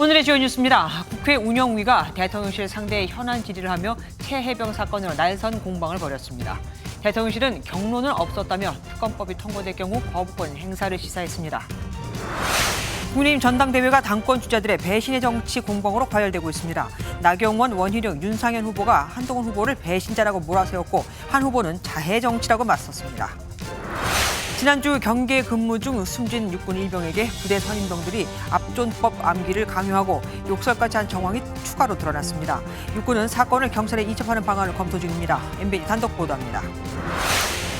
오늘의 주요 뉴스입니다. 국회 운영위가 대통령실 상대에 현안 질의를 하며 최해병 사건으로 날선 공방을 벌였습니다. 대통령실은 경로는 없었다며 특검법이 통과될 경우 거부권 행사를 시사했습니다. 국민의힘 전당대회가 당권 주자들의 배신의 정치 공방으로 과열되고 있습니다. 나경원, 원희룡, 윤상현 후보가 한동훈 후보를 배신자라고 몰아세웠고 한 후보는 자해 정치라고 맞섰습니다. 지난주 경계 근무 중 숨진 육군 일병에게 부대 선임병들이 압존법 암기를 강요하고 욕설까지 한 정황이 추가로 드러났습니다. 육군은 사건을 경찰에 이첩하는 방안을 검토 중입니다. MBC 단독 보도합니다.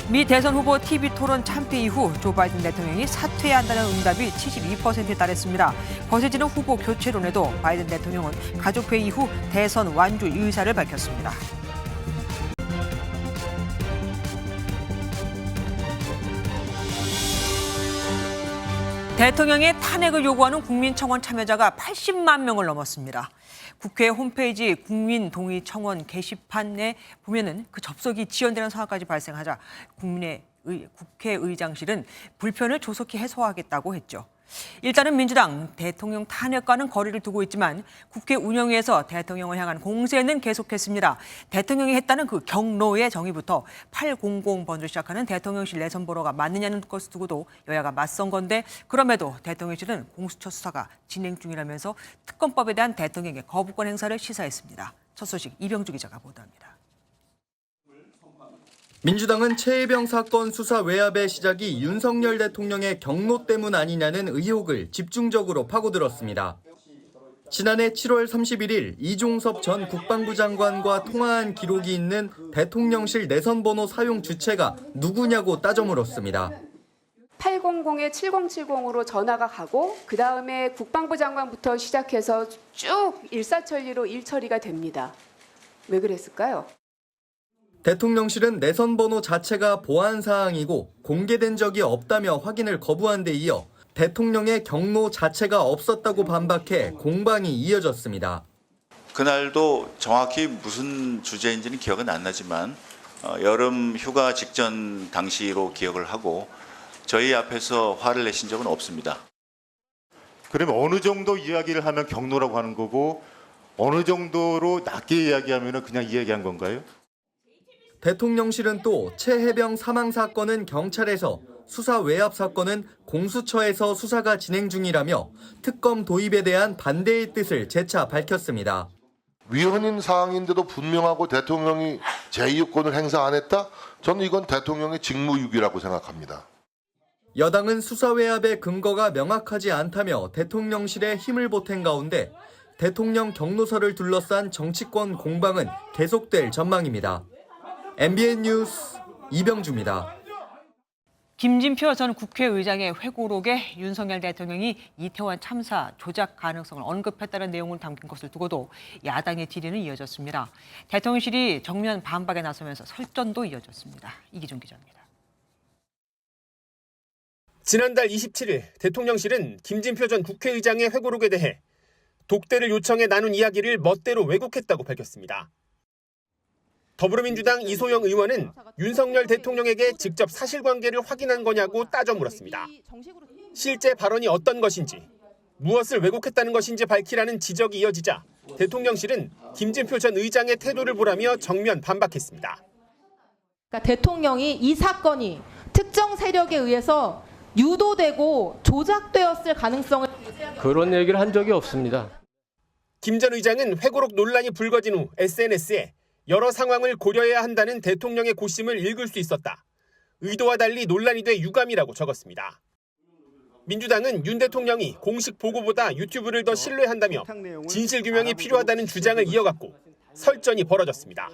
미 대선 후보 TV 토론 참패 이후 조 바이든 대통령이 사퇴해야 한다는 응답이 72%에 달했습니다. 거세지는 후보 교체론에도 바이든 대통령은 가족회의 이후 대선 완주 의사를 밝혔습니다. 대통령의 탄핵을 요구하는 국민청원 참여자가 80만 명을 넘었습니다. 국회 홈페이지 국민동의청원 게시판에 보면은 그 접속이 지연되는 상황까지 발생하자 국회의장실은 불편을 조속히 해소하겠다고 했죠. 일단은 민주당 대통령 탄핵과는 거리를 두고 있지만 국회 운영위에서 대통령을 향한 공세는 계속했습니다. 대통령이 했다는 그 경로의 정의부터 800번으로 시작하는 대통령실 내선 보도가 맞느냐는 것을 두고도 여야가 맞선 건데 그럼에도 대통령실은 공수처 수사가 진행 중이라면서 특검법에 대한 대통령의 거부권 행사를 시사했습니다. 첫 소식 이병주 기자가 보도합니다. 민주당은 최해병 사건 수사 외압의 시작이 윤석열 대통령의 경로 때문 아니냐는 의혹을 집중적으로 파고들었습니다. 지난해 7월 31일 이종섭 전 국방부 장관과 통화한 기록이 있는 대통령실 내선번호 사용 주체가 누구냐고 따져 물었습니다. 800에 7070으로 전화가 가고 그다음에 국방부 장관부터 시작해서 쭉 일사천리로 일처리가 됩니다. 왜 그랬을까요? 대통령실은 내선 번호 자체가 보안 사항이고 공개된 적이 없다며 확인을 거부한 데 이어 대통령의 경로 자체가 없었다고 반박해 공방이 이어졌습니다. 그날도 정확히 무슨 주제인지는 기억은 안 나지만 여름 휴가 직전 당시로 기억을 하고 저희 앞에서 화를 내신 적은 없습니다. 그러면 어느 정도 이야기를 하면 경로라고 하는 거고 어느 정도로 낮게 이야기하면 그냥 이야기한 건가요? 대통령실은 또 최해병 사망 사건은 경찰에서, 수사 외압 사건은 공수처에서 수사가 진행 중이라며 특검 도입에 대한 반대의 뜻을 재차 밝혔습니다. 위헌인 사항인데도 분명하고 대통령이 제2요건을 행사 안 했다? 저는 이건 대통령의 직무유기라고 생각합니다. 여당은 수사 외압의 근거가 명확하지 않다며 대통령실에 힘을 보탠 가운데 대통령 경로서를 둘러싼 정치권 공방은 계속될 전망입니다. MBN 뉴스 이병주입니다. 김진표 전 국회의장의 회고록에 윤석열 대통령이 이태원 참사 조작 가능성을 언급했다는 내용을 담긴 것을 두고도 야당의 질의는 이어졌습니다. 대통령실이 정면 반박에 나서면서 설전도 이어졌습니다. 이기준 기자입니다. 지난달 27일 대통령실은 김진표 전 국회의장의 회고록에 대해 독대를 요청해 나눈 이야기를 멋대로 왜곡했다고 밝혔습니다. 더불어민주당 이소영 의원은 윤석열 대통령에게 직접 사실관계를 확인한 거냐고 따져 물었습니다. 실제 발언이 어떤 것인지, 무엇을 왜곡했다는 것인지 밝히라는 지적이 이어지자 대통령실은 김진표 전 의장의 태도를 보라며 정면 반박했습니다. 그러니까 대통령이 이 사건이 특정 세력에 의해서 유도되고 조작되었을 가능성을 그런 얘기를 한 적이 없습니다. 김 전 의장은 회고록 논란이 불거진 후 SNS에 여러 상황을 고려해야 한다는 대통령의 고심을 읽을 수 있었다. 의도와 달리 논란이 돼 유감이라고 적었습니다. 민주당은 윤 대통령이 공식 보고보다 유튜브를 더 신뢰한다며 진실규명이 필요하다는 주장을 이어갔고 설전이 벌어졌습니다.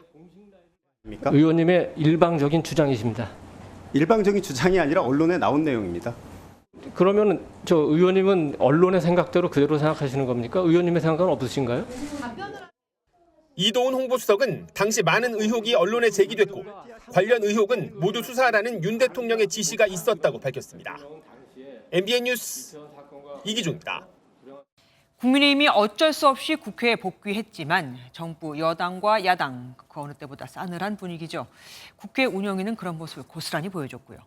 의원님의 일방적인 주장이십니다. 일방적인 주장이 아니라 언론에 나온 내용입니다. 그러면 저 의원님은 언론의 생각대로 그대로 생각하시는 겁니까? 의원님의 생각은 없으신가요? 이도훈 홍보수석은 당시 많은 의혹이 언론에 제기됐고 관련 의혹은 모두 수사하라는 윤 대통령의 지시가 있었다고 밝혔습니다. MBN 뉴스 이기준입니다. 국민의힘이 어쩔 수 없이 국회에 복귀했지만 정부 여당과 야당 그 어느 때보다 싸늘한 분위기죠. 국회 운영위는 그런 모습을 고스란히 보여줬고요.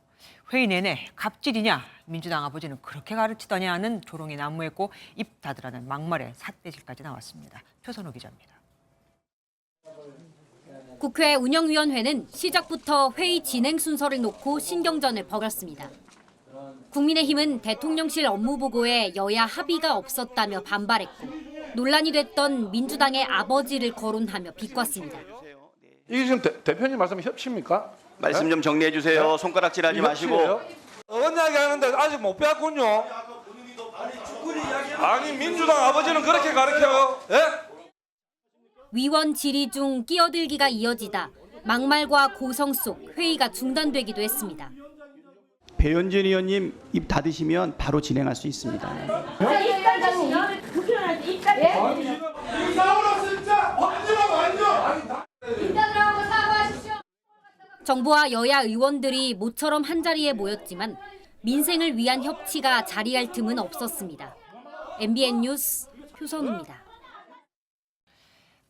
회의 내내 갑질이냐 민주당 아버지는 그렇게 가르치더냐 하는 조롱이 난무했고 입 닫으라는 막말의 삿대질까지 나왔습니다. 표선호 기자입니다. 국회 운영위원회는 시작부터 회의 진행 순서를 놓고 신경전을 벌였습니다. 국민의힘은 대통령실 업무보고에 여야 합의가 없었다며 반발했고 논란이 됐던 민주당의 아버지를 거론하며 비꼬았습니다. 이게 지금 대표님 말씀 협치입니까? 말씀 좀 정리해 주세요. 손가락질하지 마시고. 언약이 하는데 아직 못 배웠군요. 아니 민주당 아버지는 그렇게 가르쳐요? 예? 위원 질의 중 끼어들기가 이어지다 막말과 고성 속 회의가 중단되기도 했습니다. 배현진 의원님 입 닫으시면 바로 진행할 수 있습니다. 정부와 여야 의원들이 모처럼 한자리에 모였지만 민생을 위한 협치가 자리할 틈은 없었습니다. MBN 뉴스 표선우입니다.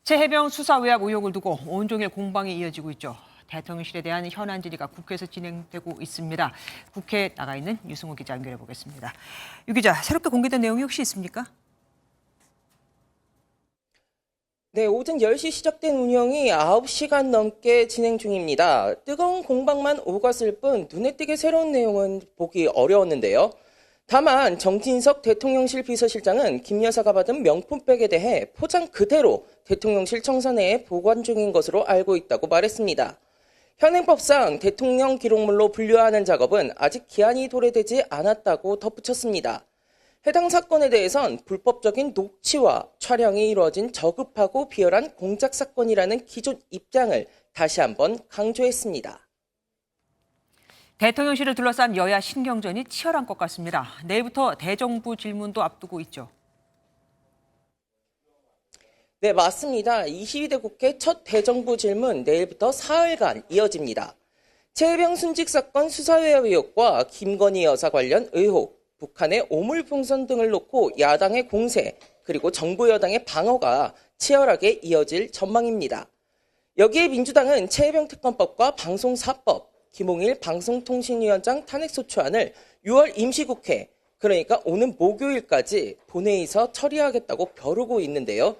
최혜병 수사 외압 의혹을 두고 온종일 공방이 이어지고 있죠. 대통령실에 대한 현안 질의가 국회에서 진행되고 있습니다. 국회에 나가 있는 유승호 기자 연결해 보겠습니다. 유 기자, 새롭게 공개된 내용이 혹시 있습니까? 네, 오전 10시 시작된 운영이 9시간 넘게 진행 중입니다. 뜨거운 공방만 오갔을 뿐 눈에 띄게 새로운 내용은 보기 어려웠는데요. 다만 정진석 대통령실 비서실장은 김 여사가 받은 명품백에 대해 포장 그대로 대통령실 청사내에 보관 중인 것으로 알고 있다고 말했습니다. 현행법상 대통령 기록물로 분류하는 작업은 아직 기한이 도래되지 않았다고 덧붙였습니다. 해당 사건에 대해선 불법적인 녹취와 촬영이 이루어진 저급하고 비열한 공작 사건이라는 기존 입장을 다시 한번 강조했습니다. 대통령실을 둘러싼 여야 신경전이 치열한 것 같습니다. 내일부터 대정부 질문도 앞두고 있죠. 네, 맞습니다. 22대 국회 첫 대정부 질문 내일부터 사흘간 이어집니다. 최혜병 순직 사건 수사외압 의혹과 김건희 여사 관련 의혹, 북한의 오물풍선 등을 놓고 야당의 공세, 그리고 정부 여당의 방어가 치열하게 이어질 전망입니다. 여기에 민주당은 최혜병 특검법과 방송사법, 김홍일 방송통신위원장 탄핵소추안을 6월 임시국회, 그러니까 오는 목요일까지 본회의에서 처리하겠다고 벼르고 있는데요.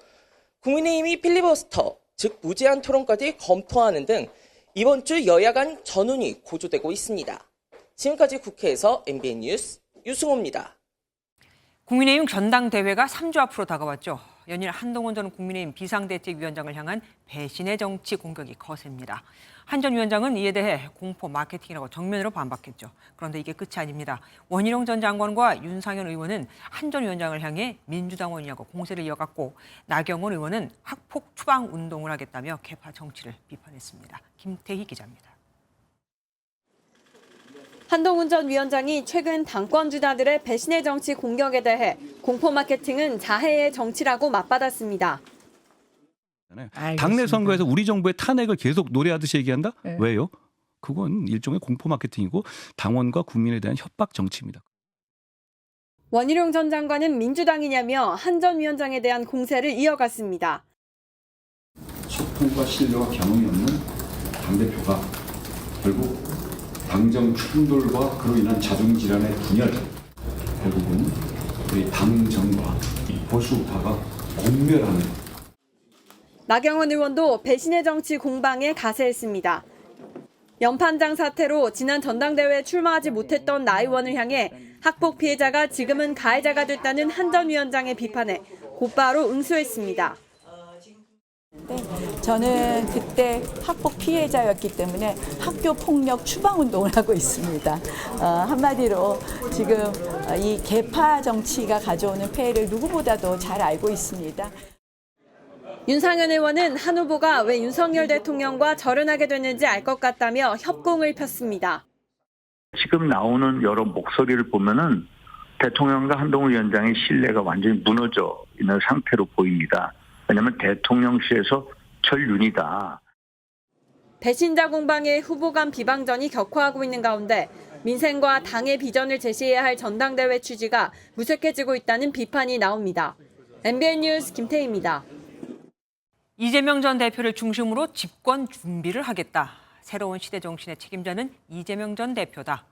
국민의힘이 필리버스터, 즉 무제한 토론까지 검토하는 등 이번 주 여야 간 전운이 고조되고 있습니다. 지금까지 국회에서 MBN 뉴스 유승호입니다. 국민의힘 전당대회가 3주 앞으로 다가왔죠. 연일 한동훈 전 국민의힘 비상대책위원장을 향한 배신의 정치 공격이 거셉니다. 한 전 위원장은 이에 대해 공포 마케팅이라고 정면으로 반박했죠. 그런데 이게 끝이 아닙니다. 원희룡 전 장관과 윤상현 의원은 한 전 위원장을 향해 민주당원이냐고 공세를 이어갔고 나경원 의원은 학폭 추방 운동을 하겠다며 개파 정치를 비판했습니다. 김태희 기자입니다. 한동훈 전 위원장이 최근 당권 주자들의 배신의 정치 공격에 대해 공포 마케팅은 자해의 정치라고 맞받았습니다. 당내 선거에서 우리 정부의 탄핵을 계속 노래하듯이 얘기한다? 네. 왜요? 그건 일종의 공포 마케팅이고 당원과 국민에 대한 협박 정치입니다. 원희룡 전 장관은 민주당이냐며 한 전 위원장에 대한 공세를 이어갔습니다. 소통과 신뢰와 경험이 없는 당대표가 결국 당정 충돌과 그로 인한 자중질환의 분열, 결국은 우리 당정과 보수파가 공멸하는. 나경원 의원도 배신의 정치 공방에 가세했습니다. 연판장 사태로 지난 전당대회에 출마하지 못했던 나 의원을 향해 학폭 피해자가 지금은 가해자가 됐다는 한 전 위원장의 비판에 곧바로 응수했습니다. 저는 그때 학폭 피해자였기 때문에 학교 폭력 추방 운동을 하고 있습니다. 한마디로 지금 이 개파 정치가 가져오는 폐해를 누구보다도 잘 알고 있습니다. 윤상현 의원은 한 후보가 왜 윤석열 대통령과 절연하게 됐는지 알 것 같다며 협공을 폈습니다. 지금 나오는 여러 목소리를 보면은 대통령과 한동훈 위원장의 신뢰가 완전히 무너져 있는 상태로 보입니다. 왜냐하면 대통령실에서 철윤이다. 배신자 공방에 후보 간 비방전이 격화하고 있는 가운데 민생과 당의 비전을 제시해야 할 전당대회 취지가 무색해지고 있다는 비판이 나옵니다. MBN 뉴스 김태희입니다. 이재명 전 대표를 중심으로 집권 준비를 하겠다. 새로운 시대 정신의 책임자는 이재명 전 대표다.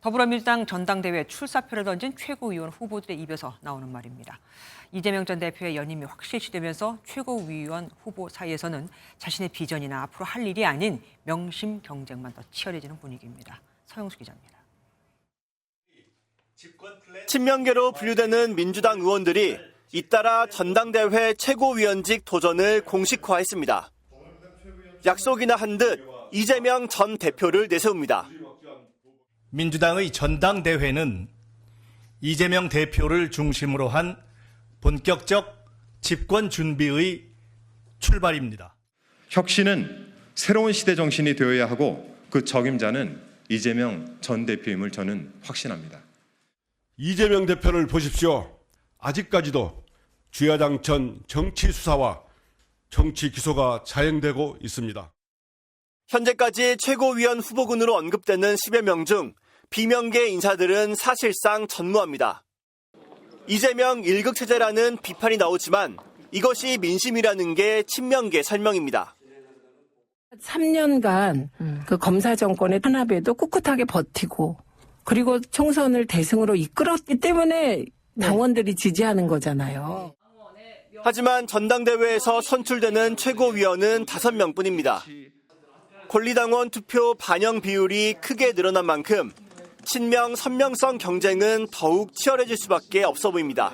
더불어민주당 전당대회 출사표를 던진 최고위원 후보들의 입에서 나오는 말입니다. 이재명 전 대표의 연임이 확실시되면서 최고위원 후보 사이에서는 자신의 비전이나 앞으로 할 일이 아닌 명심 경쟁만 더 치열해지는 분위기입니다. 서영수 기자입니다. 친명계로 분류되는 민주당 의원들이 잇따라 전당대회 최고위원직 도전을 공식화했습니다. 약속이나 한 듯 이재명 전 대표를 내세웁니다. 민주당의 전당대회는 이재명 대표를 중심으로 한 본격적 집권 준비의 출발입니다. 혁신은 새로운 시대 정신이 되어야 하고 그 적임자는 이재명 전 대표임을 저는 확신합니다. 이재명 대표를 보십시오. 아직까지도 주야장천 정치 수사와 정치 기소가 자행되고 있습니다. 현재까지 최고위원 후보군으로 언급되는 10여 명 중 비명계 인사들은 사실상 전무합니다. 이재명 1극 체제라는 비판이 나오지만 이것이 민심이라는 게 친명계 설명입니다. 3년간 그 검사 정권의 탄압에도 꿋꿋하게 버티고 그리고 총선을 대승으로 이끌었기 때문에 당원들이 지지하는 거잖아요. 하지만 전당대회에서 선출되는 최고위원은 5명뿐입니다. 권리당원 투표 반영 비율이 크게 늘어난 만큼 친명 선명성 경쟁은 더욱 치열해질 수밖에 없어 보입니다.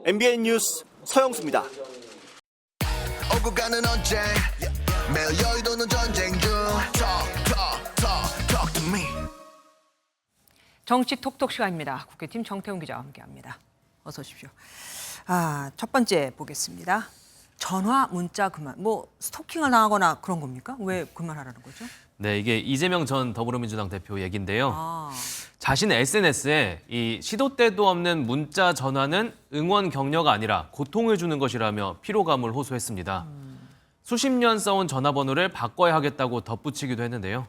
MBN 뉴스 서영수입니다. 오고 가는 언제 매일 여의도는 전쟁 중 Talk to me. 정치 톡톡 시간입니다. 국회팀 정태훈 기자와 함께합니다. 어서 오십시오. 첫 번째 보겠습니다. 전화, 문자 그만. 스토킹을 당하거나 그런 겁니까? 왜 그만하라는 거죠? 네, 이게 이재명 전 더불어민주당 대표 얘긴데요. 자신의 SNS에 이 시도 때도 없는 문자 전화는 응원 격려가 아니라 고통을 주는 것이라며 피로감을 호소했습니다. 수십 년 써온 전화번호를 바꿔야 하겠다고 덧붙이기도 했는데요.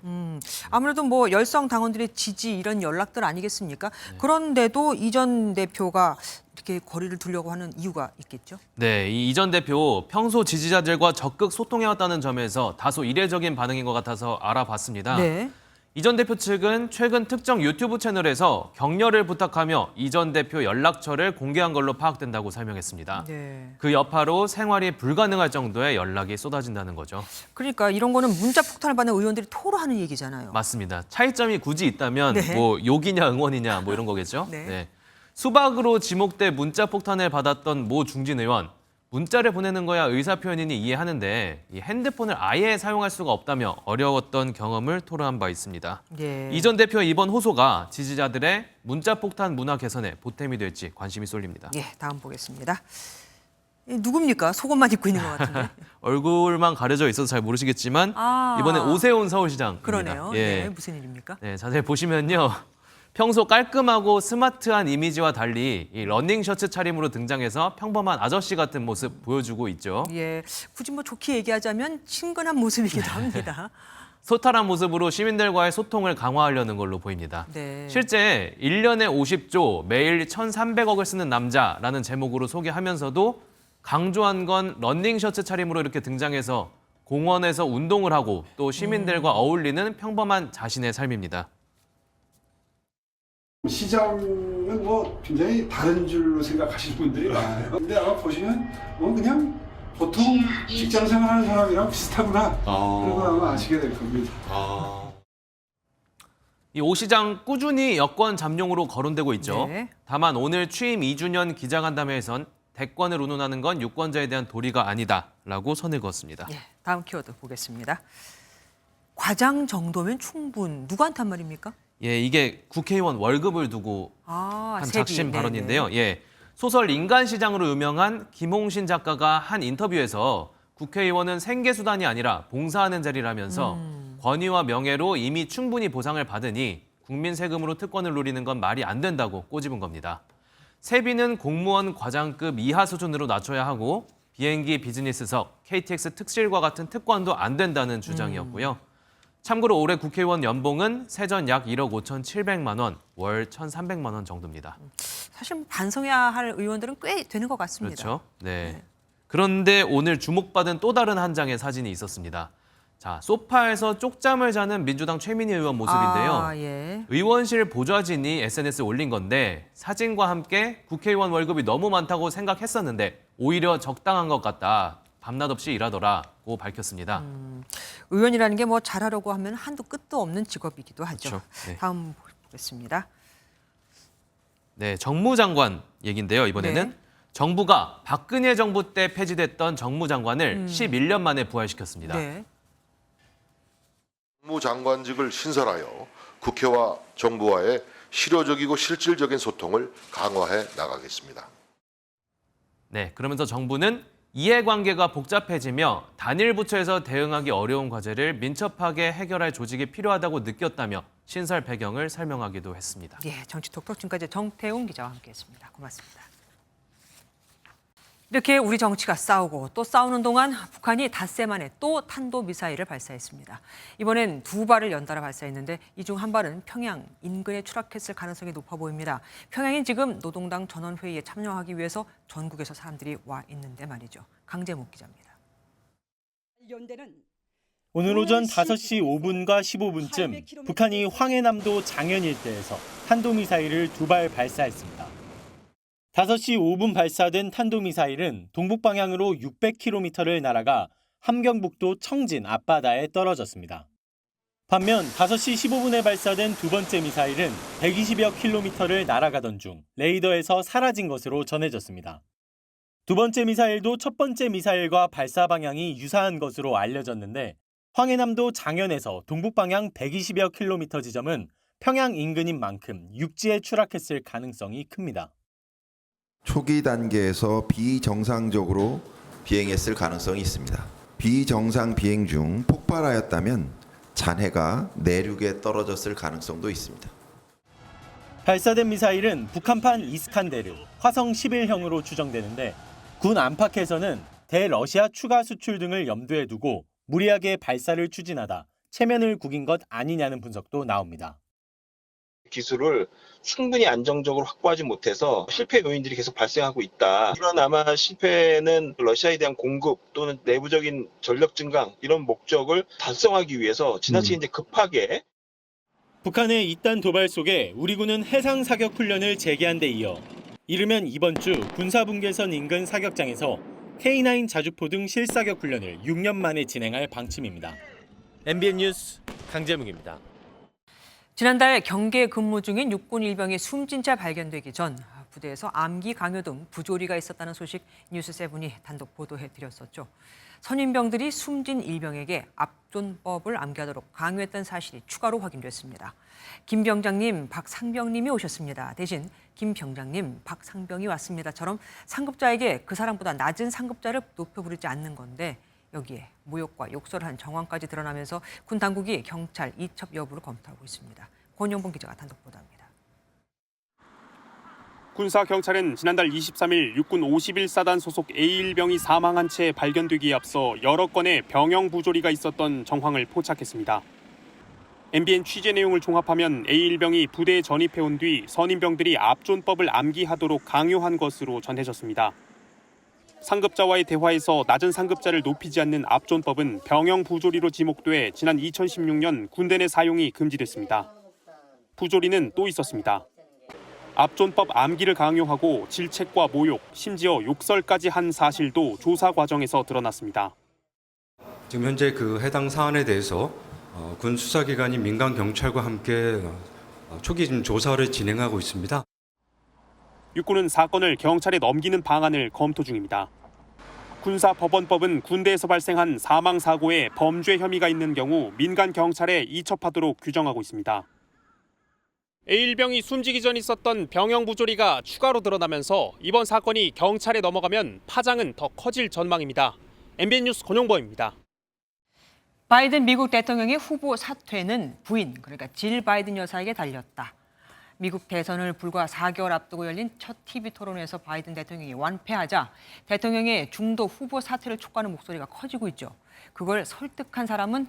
아무래도 열성 당원들의 지지 이런 연락들 아니겠습니까? 그런데도 이 전 대표가 이렇게 거리를 두려고 하는 이유가 있겠죠? 네, 이 전 대표 평소 지지자들과 적극 소통해왔다는 점에서 다소 이례적인 반응인 것 같아서 알아봤습니다. 네. 이 전 대표 측은 최근 특정 유튜브 채널에서 격려를 부탁하며 이 전 대표 연락처를 공개한 걸로 파악된다고 설명했습니다. 네. 그 여파로 생활이 불가능할 정도의 연락이 쏟아진다는 거죠. 그러니까 이런 거는 문자 폭탄을 받는 의원들이 토로하는 얘기잖아요. 맞습니다. 차이점이 굳이 있다면 네. 욕이냐 응원이냐 이런 거겠죠. 네. 수박으로 지목돼 문자 폭탄을 받았던 모 중진 의원. 문자를 보내는 거야 의사표현이니 이해하는데 이 핸드폰을 아예 사용할 수가 없다며 어려웠던 경험을 토로한 바 있습니다. 예. 이 전 대표의 이번 호소가 지지자들의 문자 폭탄 문화 개선에 보탬이 될지 관심이 쏠립니다. 예, 다음 보겠습니다. 누굽니까? 속옷만 입고 있는 것 같은데. 얼굴만 가려져 있어서 잘 모르시겠지만 이번에 오세훈 서울시장입니다. 그러네요. 예. 네, 무슨 일입니까? 네, 자세히 보시면요. 평소 깔끔하고 스마트한 이미지와 달리 이 러닝 셔츠 차림으로 등장해서 평범한 아저씨 같은 모습 보여주고 있죠. 예, 굳이 좋게 얘기하자면 친근한 모습이기도 합니다. 소탈한 모습으로 시민들과의 소통을 강화하려는 걸로 보입니다. 네. 실제 1년에 50조, 매일 1,300억을 쓰는 남자라는 제목으로 소개하면서도 강조한 건 러닝 셔츠 차림으로 이렇게 등장해서 공원에서 운동을 하고 또 시민들과 어울리는 평범한 자신의 삶입니다. 시장은 굉장히 다른 줄로 생각하시는 분들이 많아요. 근데 아마 보시면 그냥 보통 직장 생활하는 사람이랑 비슷하구나. 그리고 아마 아시게 될 겁니다. 이 오 시장 꾸준히 여권 잠룡으로 거론되고 있죠. 네. 다만 오늘 취임 2주년 기자간담회에선 대권을 운운하는 건 유권자에 대한 도리가 아니다라고 선을 그었습니다. 예, 다음 키워드 보겠습니다. 과장 정도면 충분. 누구한테 한 말입니까? 예, 이게 국회의원 월급을 두고 한 작심 발언인데요. 예, 소설 인간시장으로 유명한 김홍신 작가가 한 인터뷰에서 국회의원은 생계수단이 아니라 봉사하는 자리라면서 권위와 명예로 이미 충분히 보상을 받으니 국민 세금으로 특권을 누리는 건 말이 안 된다고 꼬집은 겁니다. 세비는 공무원 과장급 이하 수준으로 낮춰야 하고 비행기 비즈니스석, KTX 특실과 같은 특권도 안 된다는 주장이었고요. 참고로 올해 국회의원 연봉은 세전 약 1억 5,700만 원, 월 1,300만 원 정도입니다. 사실 반성해야 할 의원들은 꽤 되는 것 같습니다. 그렇죠. 네. 그런데 오늘 주목받은 또 다른 한 장의 사진이 있었습니다. 자, 소파에서 쪽잠을 자는 민주당 최민희 의원 모습인데요. 예. 의원실 보좌진이 SNS에 올린 건데 사진과 함께 국회의원 월급이 너무 많다고 생각했었는데 오히려 적당한 것 같다. 밤낮 없이 일하더라고 밝혔습니다. 의원이라는 게 뭐 잘하려고 하면 한도 끝도 없는 직업이기도 하죠. 그렇죠. 네. 다음 보겠습니다. 네, 정무장관 얘긴데요. 이번에는 네. 정부가 박근혜 정부 때 폐지됐던 정무장관을 11년 만에 부활시켰습니다. 네. 정무장관직을 신설하여 국회와 정부와의 실효적이고 실질적인 소통을 강화해 나가겠습니다. 네, 그러면서 정부는 이해관계가 복잡해지며 단일 부처에서 대응하기 어려운 과제를 민첩하게 해결할 조직이 필요하다고 느꼈다며 신설 배경을 설명하기도 했습니다. 예, 정치 톡톡 지금까지 정태웅 기자와 함께했습니다. 고맙습니다. 이렇게 우리 정치가 싸우고 또 싸우는 동안 북한이 닷새 만에 또 탄도미사일을 발사했습니다. 이번엔 2발을 연달아 발사했는데 이 중 한 발은 평양 인근에 추락했을 가능성이 높아 보입니다. 평양엔 지금 노동당 전원회의에 참여하기 위해서 전국에서 사람들이 와 있는데 말이죠. 강재묵 기자입니다. 오늘 오전 5시 5분과 15분쯤 북한이 황해남도 장현 일대에서 탄도미사일을 2발 발사했습니다. 5시 5분 발사된 탄도미사일은 동북방향으로 600km를 날아가 함경북도 청진 앞바다에 떨어졌습니다. 반면 5시 15분에 발사된 두 번째 미사일은 120여 킬로미터를 날아가던 중 레이더에서 사라진 것으로 전해졌습니다. 두 번째 미사일도 첫 번째 미사일과 발사 방향이 유사한 것으로 알려졌는데 황해남도 장현에서 동북방향 120여 킬로미터 지점은 평양 인근인 만큼 육지에 추락했을 가능성이 큽니다. 초기 단계에서 비정상적으로 비행했을 가능성이 있습니다. 비정상 비행 중 폭발하였다면 잔해가 내륙에 떨어졌을 가능성도 있습니다. 발사된 미사일은 북한판 이스칸데르, 화성 11형으로 추정되는데 군 안팎에서는 대러시아 추가 수출 등을 염두에 두고 무리하게 발사를 추진하다 체면을 구긴 것 아니냐는 분석도 나옵니다. 기술을 충분히 안정적으로 확보하지 못해서 실패 요인들이 계속 발생하고 있다. 이런 아마 실패는 러시아에 대한 공급 또는 내부적인 전력 증강 이런 목적을 달성하기 위해서 지나치게 이제 급하게 북한의 이딴 도발 속에 우리 군은 해상 사격 훈련을 재개한 데 이어 이르면 이번 주 군사분계선 인근 사격장에서 K9 자주포 등 실사격 훈련을 6년 만에 진행할 방침입니다. MBN 뉴스 강재묵입니다. 지난달 경계 근무 중인 육군 일병이 숨진 채 발견되기 전 부대에서 암기 강요 등 부조리가 있었다는 소식 뉴스7이 단독 보도해드렸었죠. 선임병들이 숨진 일병에게 압존법을 암기하도록 강요했던 사실이 추가로 확인됐습니다. 김 병장님, 박 상병님이 오셨습니다. 대신 김 병장님, 박 상병이 왔습니다처럼 상급자에게 그 사람보다 낮은 상급자를 높여 부르지 않는 건데 여기에 모욕과 욕설을 한 정황까지 드러나면서 군 당국이 경찰 이첩 여부를 검토하고 있습니다. 권영봉 기자가 단독 보도합니다. 군사경찰은 지난달 23일 육군 51사단 소속 A1병이 사망한 채 발견되기에 앞서 여러 건의 병영 부조리가 있었던 정황을 포착했습니다. MBN 취재 내용을 종합하면 A1병이 부대에 전입해온 뒤 선임병들이 압존법을 암기하도록 강요한 것으로 전해졌습니다. 상급자와의 대화에서 낮은 상급자를 높이지 않는 압존법은 병영 부조리로 지목돼 지난 2016년 군대 내 사용이 금지됐습니다. 부조리는 또 있었습니다. 압존법 암기를 강요하고 질책과 모욕, 심지어 욕설까지 한 사실도 조사 과정에서 드러났습니다. 지금 현재 그 해당 사안에 대해서 군 수사기관인 민간경찰과 함께 초기 조사를 진행하고 있습니다. 육군은 사건을 경찰에 넘기는 방안을 검토 중입니다. 군사법원법은 군대에서 발생한 사망 사고에 범죄 혐의가 있는 경우 민간 경찰에 이첩하도록 규정하고 있습니다. A1병이 숨지기 전 있었던 병영 부조리가 추가로 드러나면서 이번 사건이 경찰에 넘어가면 파장은 더 커질 전망입니다. MBN 뉴스 권용범입니다. 바이든 미국 대통령의 후보 사퇴는 부인, 그러니까 질 바이든 여사에게 달렸다. 미국 대선을 불과 4개월 앞두고 열린 첫 TV 토론에서 바이든 대통령이 완패하자 대통령의 중도 후보 사퇴를 촉구하는 목소리가 커지고 있죠. 그걸 설득할 사람은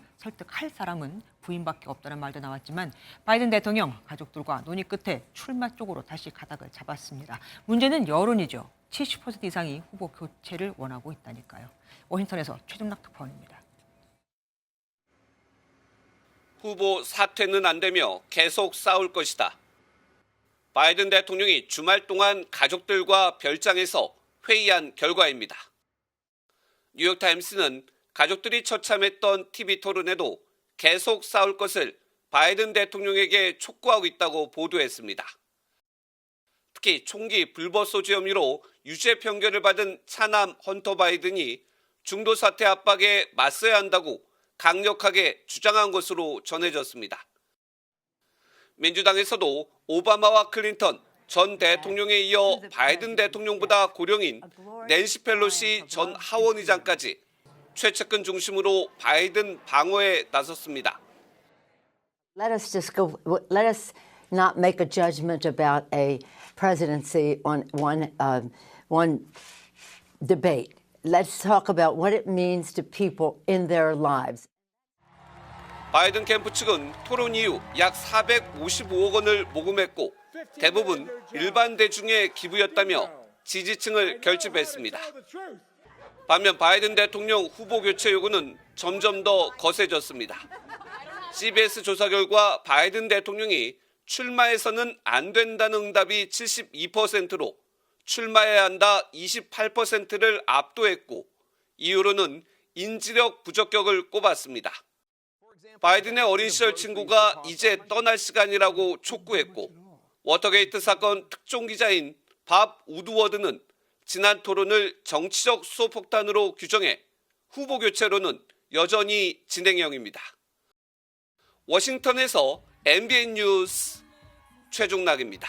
부인밖에 없다는 말도 나왔지만 바이든 대통령 가족들과 논의 끝에 출마 쪽으로 다시 가닥을 잡았습니다. 문제는 여론이죠. 70% 이상이 후보 교체를 원하고 있다니까요. 워싱턴에서 최종락 특파원입니다. 후보 사퇴는 안 되며 계속 싸울 것이다. 바이든 대통령이 주말 동안 가족들과 별장에서 회의한 결과입니다. 뉴욕타임스는 가족들이 처참했던 TV 토론에도 계속 싸울 것을 바이든 대통령에게 촉구하고 있다고 보도했습니다. 특히 총기 불법 소지 혐의로 유죄 판결을 받은 차남 헌터 바이든이 중도 사태 압박에 맞서야 한다고 강력하게 주장한 것으로 전해졌습니다. 민주당에서도 오바마와 클린턴 전 대통령에 이어 바이든 대통령보다 고령인 낸시 펠로시 전 하원의장까지 최측근 중심으로 바이든 방어에 나섰습니다. Let us not make a judgment about a presidency on one debate. Let's talk about what it means to people in their lives. 바이든 캠프 측은 토론 이후 약 455억 원을 모금했고 대부분 일반 대중의 기부였다며 지지층을 결집했습니다. 반면 바이든 대통령 후보 교체 요구는 점점 더 거세졌습니다. CBS 조사 결과 바이든 대통령이 출마해서는 안 된다는 응답이 72%로 출마해야 한다 28%를 압도했고 이유로는 인지력 부적격을 꼽았습니다. 바이든의 어린 시절 친구가 이제 떠날 시간이라고 촉구했고 워터게이트 사건 특종 기자인 밥 우드워드는 지난 토론을 정치적 수소폭탄으로 규정해 후보 교체로는 여전히 진행형입니다. 워싱턴에서 MBN 뉴스 최종락입니다.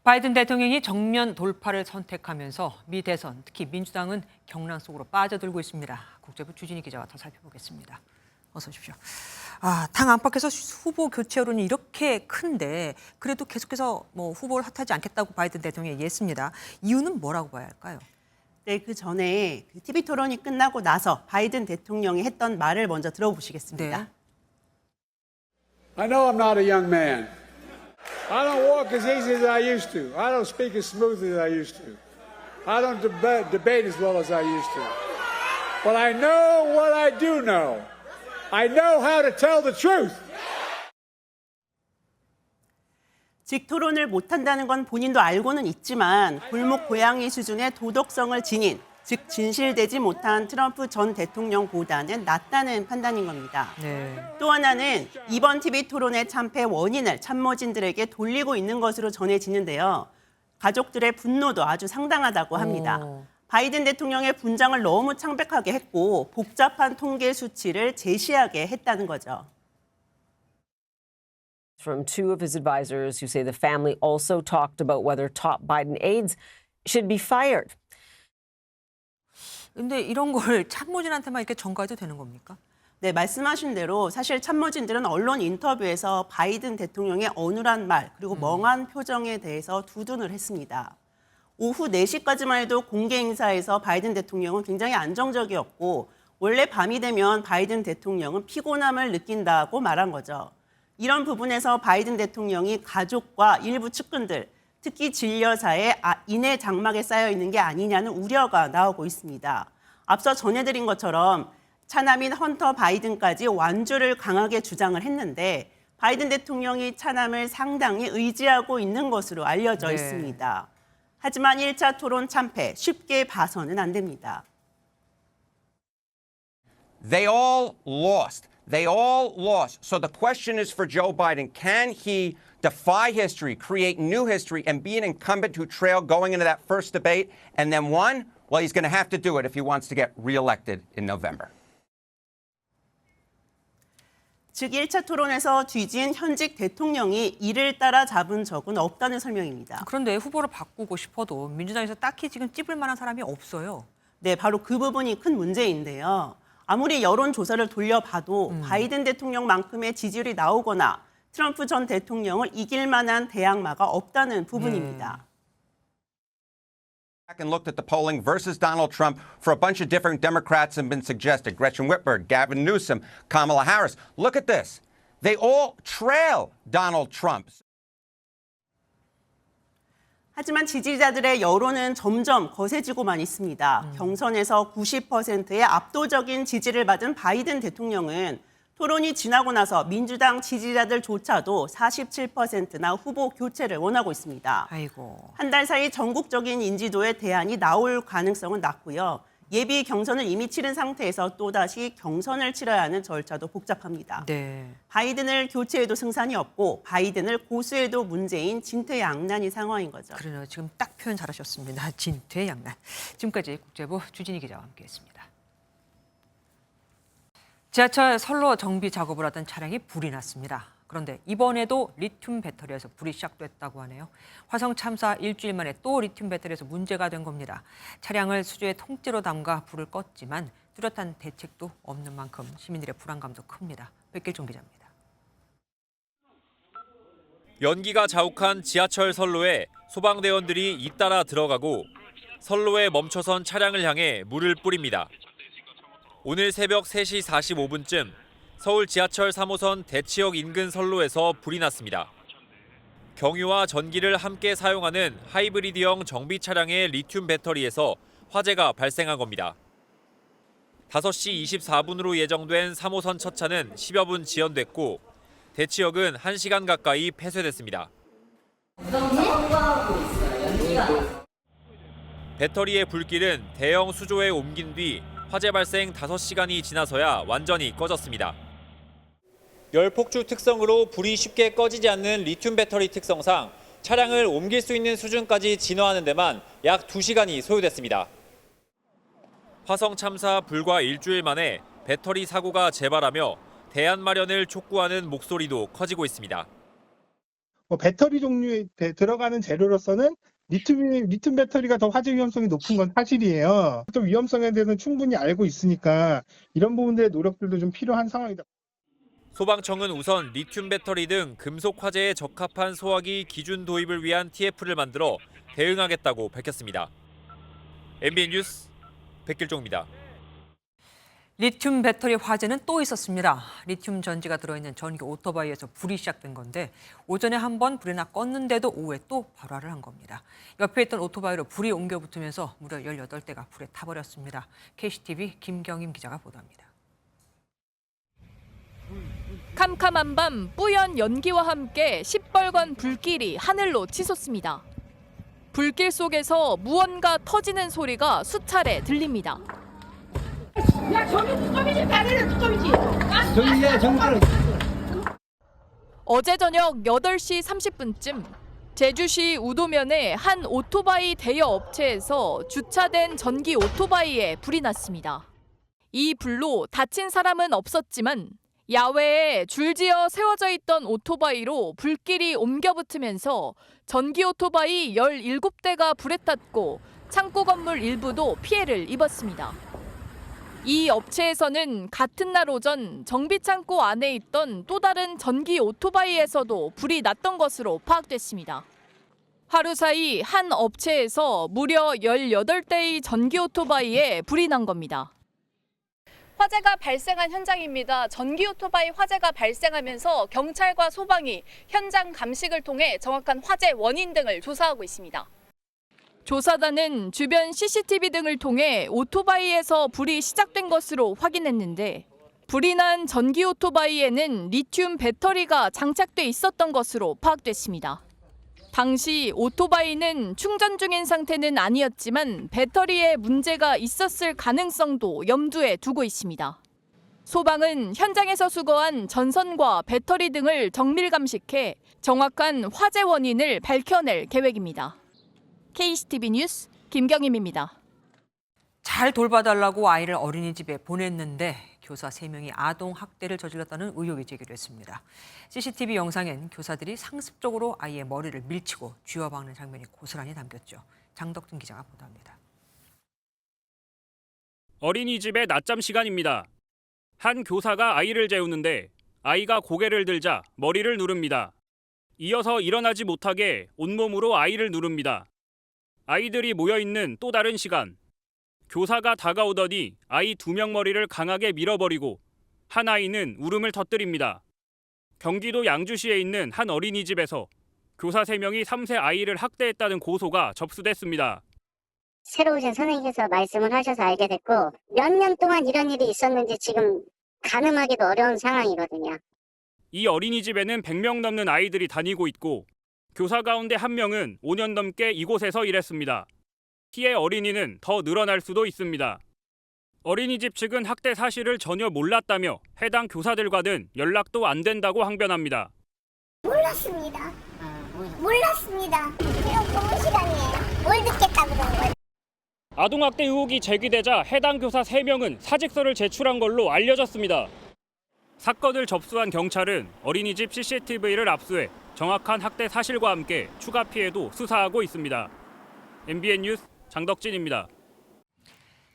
바이든 대통령이 정면 돌파를 선택하면서 미 대선, 특히 민주당은 경랑 속으로 빠져들고 있습니다. 국제부 주진희 기자와 더 살펴보겠습니다. 어서 오십시오. 당 안팎에서 후보 교체 여론이 이렇게 큰데 그래도 계속해서 후보를 핫하지 않겠다고 바이든 대통령이 얘기했습니다. 이유는 뭐라고 봐야 할까요? 네, 그 전에 TV 토론이 끝나고 나서 바이든 대통령이 했던 말을 먼저 들어보시겠습니다. 네. I know I'm not a young man. I don't walk as easy as I used to. I don't speak as smooth as I used to. I don't debate as well as I used to. But I know what I do know. I know how to tell the truth. 즉 토론을 못한다는 건 본인도 알고는 있지만 골목 고양이 수준의 도덕성을 지닌, 즉 진실되지 못한 트럼프 전 대통령보다는 낫다는 판단인 겁니다. 네. 또 하나는 이번 TV 토론의 참패 원인을 참모진들에게 돌리고 있는 것으로 전해지는데요. 가족들의 분노도 아주 상당하다고 합니다. 바이든 대통령의 분장을 너무 창백하게 했고 복잡한 통계 수치를 제시하게 했다는 거죠. From two of his advisors who say the family also talked about whether top Biden aides should be fired. 근데 이런 걸 참모진한테만 이렇게 전가해도 되는 겁니까? 네, 말씀하신 대로 사실 참모진들은 언론 인터뷰에서 바이든 대통령의 어눌한 말 그리고 멍한 표정에 대해서 두둔을 했습니다. 오후 4시까지만 해도 공개 행사에서 바이든 대통령은 굉장히 안정적이었고 원래 밤이 되면 바이든 대통령은 피곤함을 느낀다고 말한 거죠. 이런 부분에서 바이든 대통령이 가족과 일부 측근들, 특히 진료사의 인해 장막에 쌓여 있는 게 아니냐는 우려가 나오고 있습니다. 앞서 전해드린 것처럼 차남인 헌터 바이든까지 완주를 강하게 주장을 했는데 바이든 대통령이 차남을 상당히 의지하고 있는 것으로 알려져 네. 있습니다. 하지만 1차 토론 참패 쉽게 봐서는 안 됩니다. They all lost. They all lost. So the question is for Joe Biden, can he defy history, create new history, and be an incumbent who trailed going into that first debate and then won? Well, he's going to have to do it if he wants to get reelected in November. 즉 1차 토론에서 뒤진 현직 대통령이 이를 따라잡은 적은 없다는 설명입니다. 그런데 후보를 바꾸고 싶어도 민주당에서 딱히 지금 찝을 만한 사람이 없어요. 네, 바로 그 부분이 큰 문제인데요. 아무리 여론조사를 돌려봐도 바이든 대통령만큼의 지지율이 나오거나 트럼프 전 대통령을 이길 만한 대항마가 없다는 부분입니다. And looked at the polling versus Donald Trump for a bunch of different Democrats have been suggested. Gretchen Whitmer, Gavin Newsom, Kamala Harris. Look at this. They all trail Donald Trump. 하지만 지지자들의 여론은 점점 거세지고만 있습니다. 경선에서 90%의 압도적인 지지를 받은 바이든 대통령은 토론이 지나고 나서 민주당 지지자들조차도 47%나 후보 교체를 원하고 있습니다. 한 달 사이 전국적인 인지도의 대안이 나올 가능성은 낮고요. 예비 경선을 이미 치른 상태에서 또다시 경선을 치러야 하는 절차도 복잡합니다. 바이든을 교체해도 승산이 없고 바이든을 고수해도 문제인 진퇴양난인 상황인 거죠. 그러네요. 지금 딱 표현 잘하셨습니다. 진퇴양난. 지금까지 국제부 주진희 기자와 함께했습니다. 지하철 선로 정비 작업을 하던 차량이 불이 났습니다. 그런데 이번에도 리튬 배터리에서 불이 시작됐다고 하네요. 화성 참사 일주일 만에 또 리튬 배터리에서 문제가 된 겁니다. 차량을 수조에 통째로 담가 불을 껐지만 뚜렷한 대책도 없는 만큼 시민들의 불안감도 큽니다. 백길종 기자입니다. 연기가 자욱한 지하철 선로에 소방대원들이 잇따라 들어가고 선로에 멈춰선 차량을 향해 물을 뿌립니다. 오늘 새벽 3시 45분쯤 서울 지하철 3호선 대치역 인근 선로에서 불이 났습니다. 경유와 전기를 함께 사용하는 하이브리드형 정비 차량의 리튬 배터리에서 화재가 발생한 겁니다. 5시 24분으로 예정된 3호선 첫 차는 10여 분 지연됐고 대치역은 1시간 가까이 폐쇄됐습니다. 배터리의 불길은 대형 수조에 옮긴 뒤 화재 발생 5시간이 지나서야 완전히 꺼졌습니다. 열폭주 특성으로 불이 쉽게 꺼지지 않는 리튬 배터리 특성상 차량을 옮길 수 있는 수준까지 진화하는 데만 약 2시간이 소요됐습니다. 화성 참사 불과 일주일 만에 배터리 사고가 재발하며 대안 마련을 촉구하는 목소리도 커지고 있습니다. 배터리 종류에 들어가는 재료로서는 리튬 배터리가 더 화재 위험성이 높은 건 사실이에요. 또 위험성에 대해서는 충분히 알고 있으니까 이런 부분들의 노력들도 좀 필요한 상황이다. 소방청은 우선 리튬 배터리 등 금속 화재에 적합한 소화기 기준 도입을 위한 TF를 만들어 대응하겠다고 밝혔습니다. MBN 뉴스 백길종입니다. 리튬 배터리 화재는 또 있었습니다. 리튬 전지가 들어있는 전기 오토바이에서 불이 시작된 건데 오전에 한 번 불이 나 껐는데도 오후에 또 발화를 한 겁니다. 옆에 있던 오토바이로 불이 옮겨 붙으면서 무려 18대가 불에 타버렸습니다. KCTV 김경임 기자가 보도합니다. 캄캄한 밤 뿌연 연기와 함께 시뻘건 불길이 하늘로 치솟습니다. 불길 속에서 무언가 터지는 소리가 수차례 들립니다. 야, 저기 뚜껑이지, 다리는 뚜껑이지. 저기야, 정말. 어제 저녁 8시 30분쯤 제주시 우도면의 한 오토바이 대여 업체에서 주차된 전기 오토바이에 불이 났습니다. 이 불로 다친 사람은 없었지만 야외에 줄지어 세워져 있던 오토바이로 불길이 옮겨 붙으면서 전기 오토바이 17대가 불에 탔고 창고 건물 일부도 피해를 입었습니다. 이 업체에서는 같은 날 오전 정비창고 안에 있던 또 다른 전기 오토바이에서도 불이 났던 것으로 파악됐습니다. 하루 사이 한 업체에서 무려 18대의 전기 오토바이에 불이 난 겁니다. 화재가 발생한 현장입니다. 전기 오토바이 화재가 발생하면서 경찰과 소방이 현장 감식을 통해 정확한 화재 원인 등을 조사하고 있습니다. 조사단은 주변 CCTV 등을 통해 오토바이에서 불이 시작된 것으로 확인했는데 불이 난 전기 오토바이에는 리튬 배터리가 장착돼 있었던 것으로 파악됐습니다. 당시 오토바이는 충전 중인 상태는 아니었지만 배터리에 문제가 있었을 가능성도 염두에 두고 있습니다. 소방은 현장에서 수거한 전선과 배터리 등을 정밀 감식해 정확한 화재 원인을 밝혀낼 계획입니다. KCTV 뉴스 김경임입니다. 잘 돌봐달라고 아이를 어린이집에 보냈는데 교사 3명이 아동 학대를 저질렀다는 의혹이 제기됐습니다. CCTV 영상엔 교사들이 상습적으로 아이의 머리를 밀치고 쥐어박는 장면이 고스란히 담겼죠. 장덕준 기자가 보도합니다. 어린이집의 낮잠 시간입니다. 한 교사가 아이를 재우는데 아이가 고개를 들자 머리를 누릅니다. 이어서 일어나지 못하게 온몸으로 아이를 누릅니다. 아이들이 모여있는 또 다른 시간. 교사가 다가오더니 아이 2명 머리를 강하게 밀어버리고 한 아이는 울음을 터뜨립니다. 경기도 양주시에 있는 한 어린이집에서 교사 3명이 3세 아이를 학대했다는 고소가 접수됐습니다. 새로 오신 선생님께서 말씀을 하셔서 알게 됐고 몇 년 동안 이런 일이 있었는지 지금 가늠하기도 어려운 상황이거든요. 이 어린이집에는 100명 넘는 아이들이 다니고 있고 교사 가운데 1명은 5년 넘게 이곳에서 일했습니다. 피해 어린이는 더 늘어날 수도 있습니다. 어린이집 측은 학대 사실을 전혀 몰랐다며 해당 교사들과는 연락도 안 된다고 항변합니다. 몰랐습니다. 몰랐습니다. 이런 공부 시간이에요. 뭘 듣겠다고 그러는 거예요. 아동학대 의혹이 제기되자 해당 교사 3명은 사직서를 제출한 걸로 알려졌습니다. 사건을 접수한 경찰은 어린이집 CCTV를 압수해 정확한 학대 사실과 함께 추가 피해도 수사하고 있습니다. MBN 뉴스 장덕진입니다.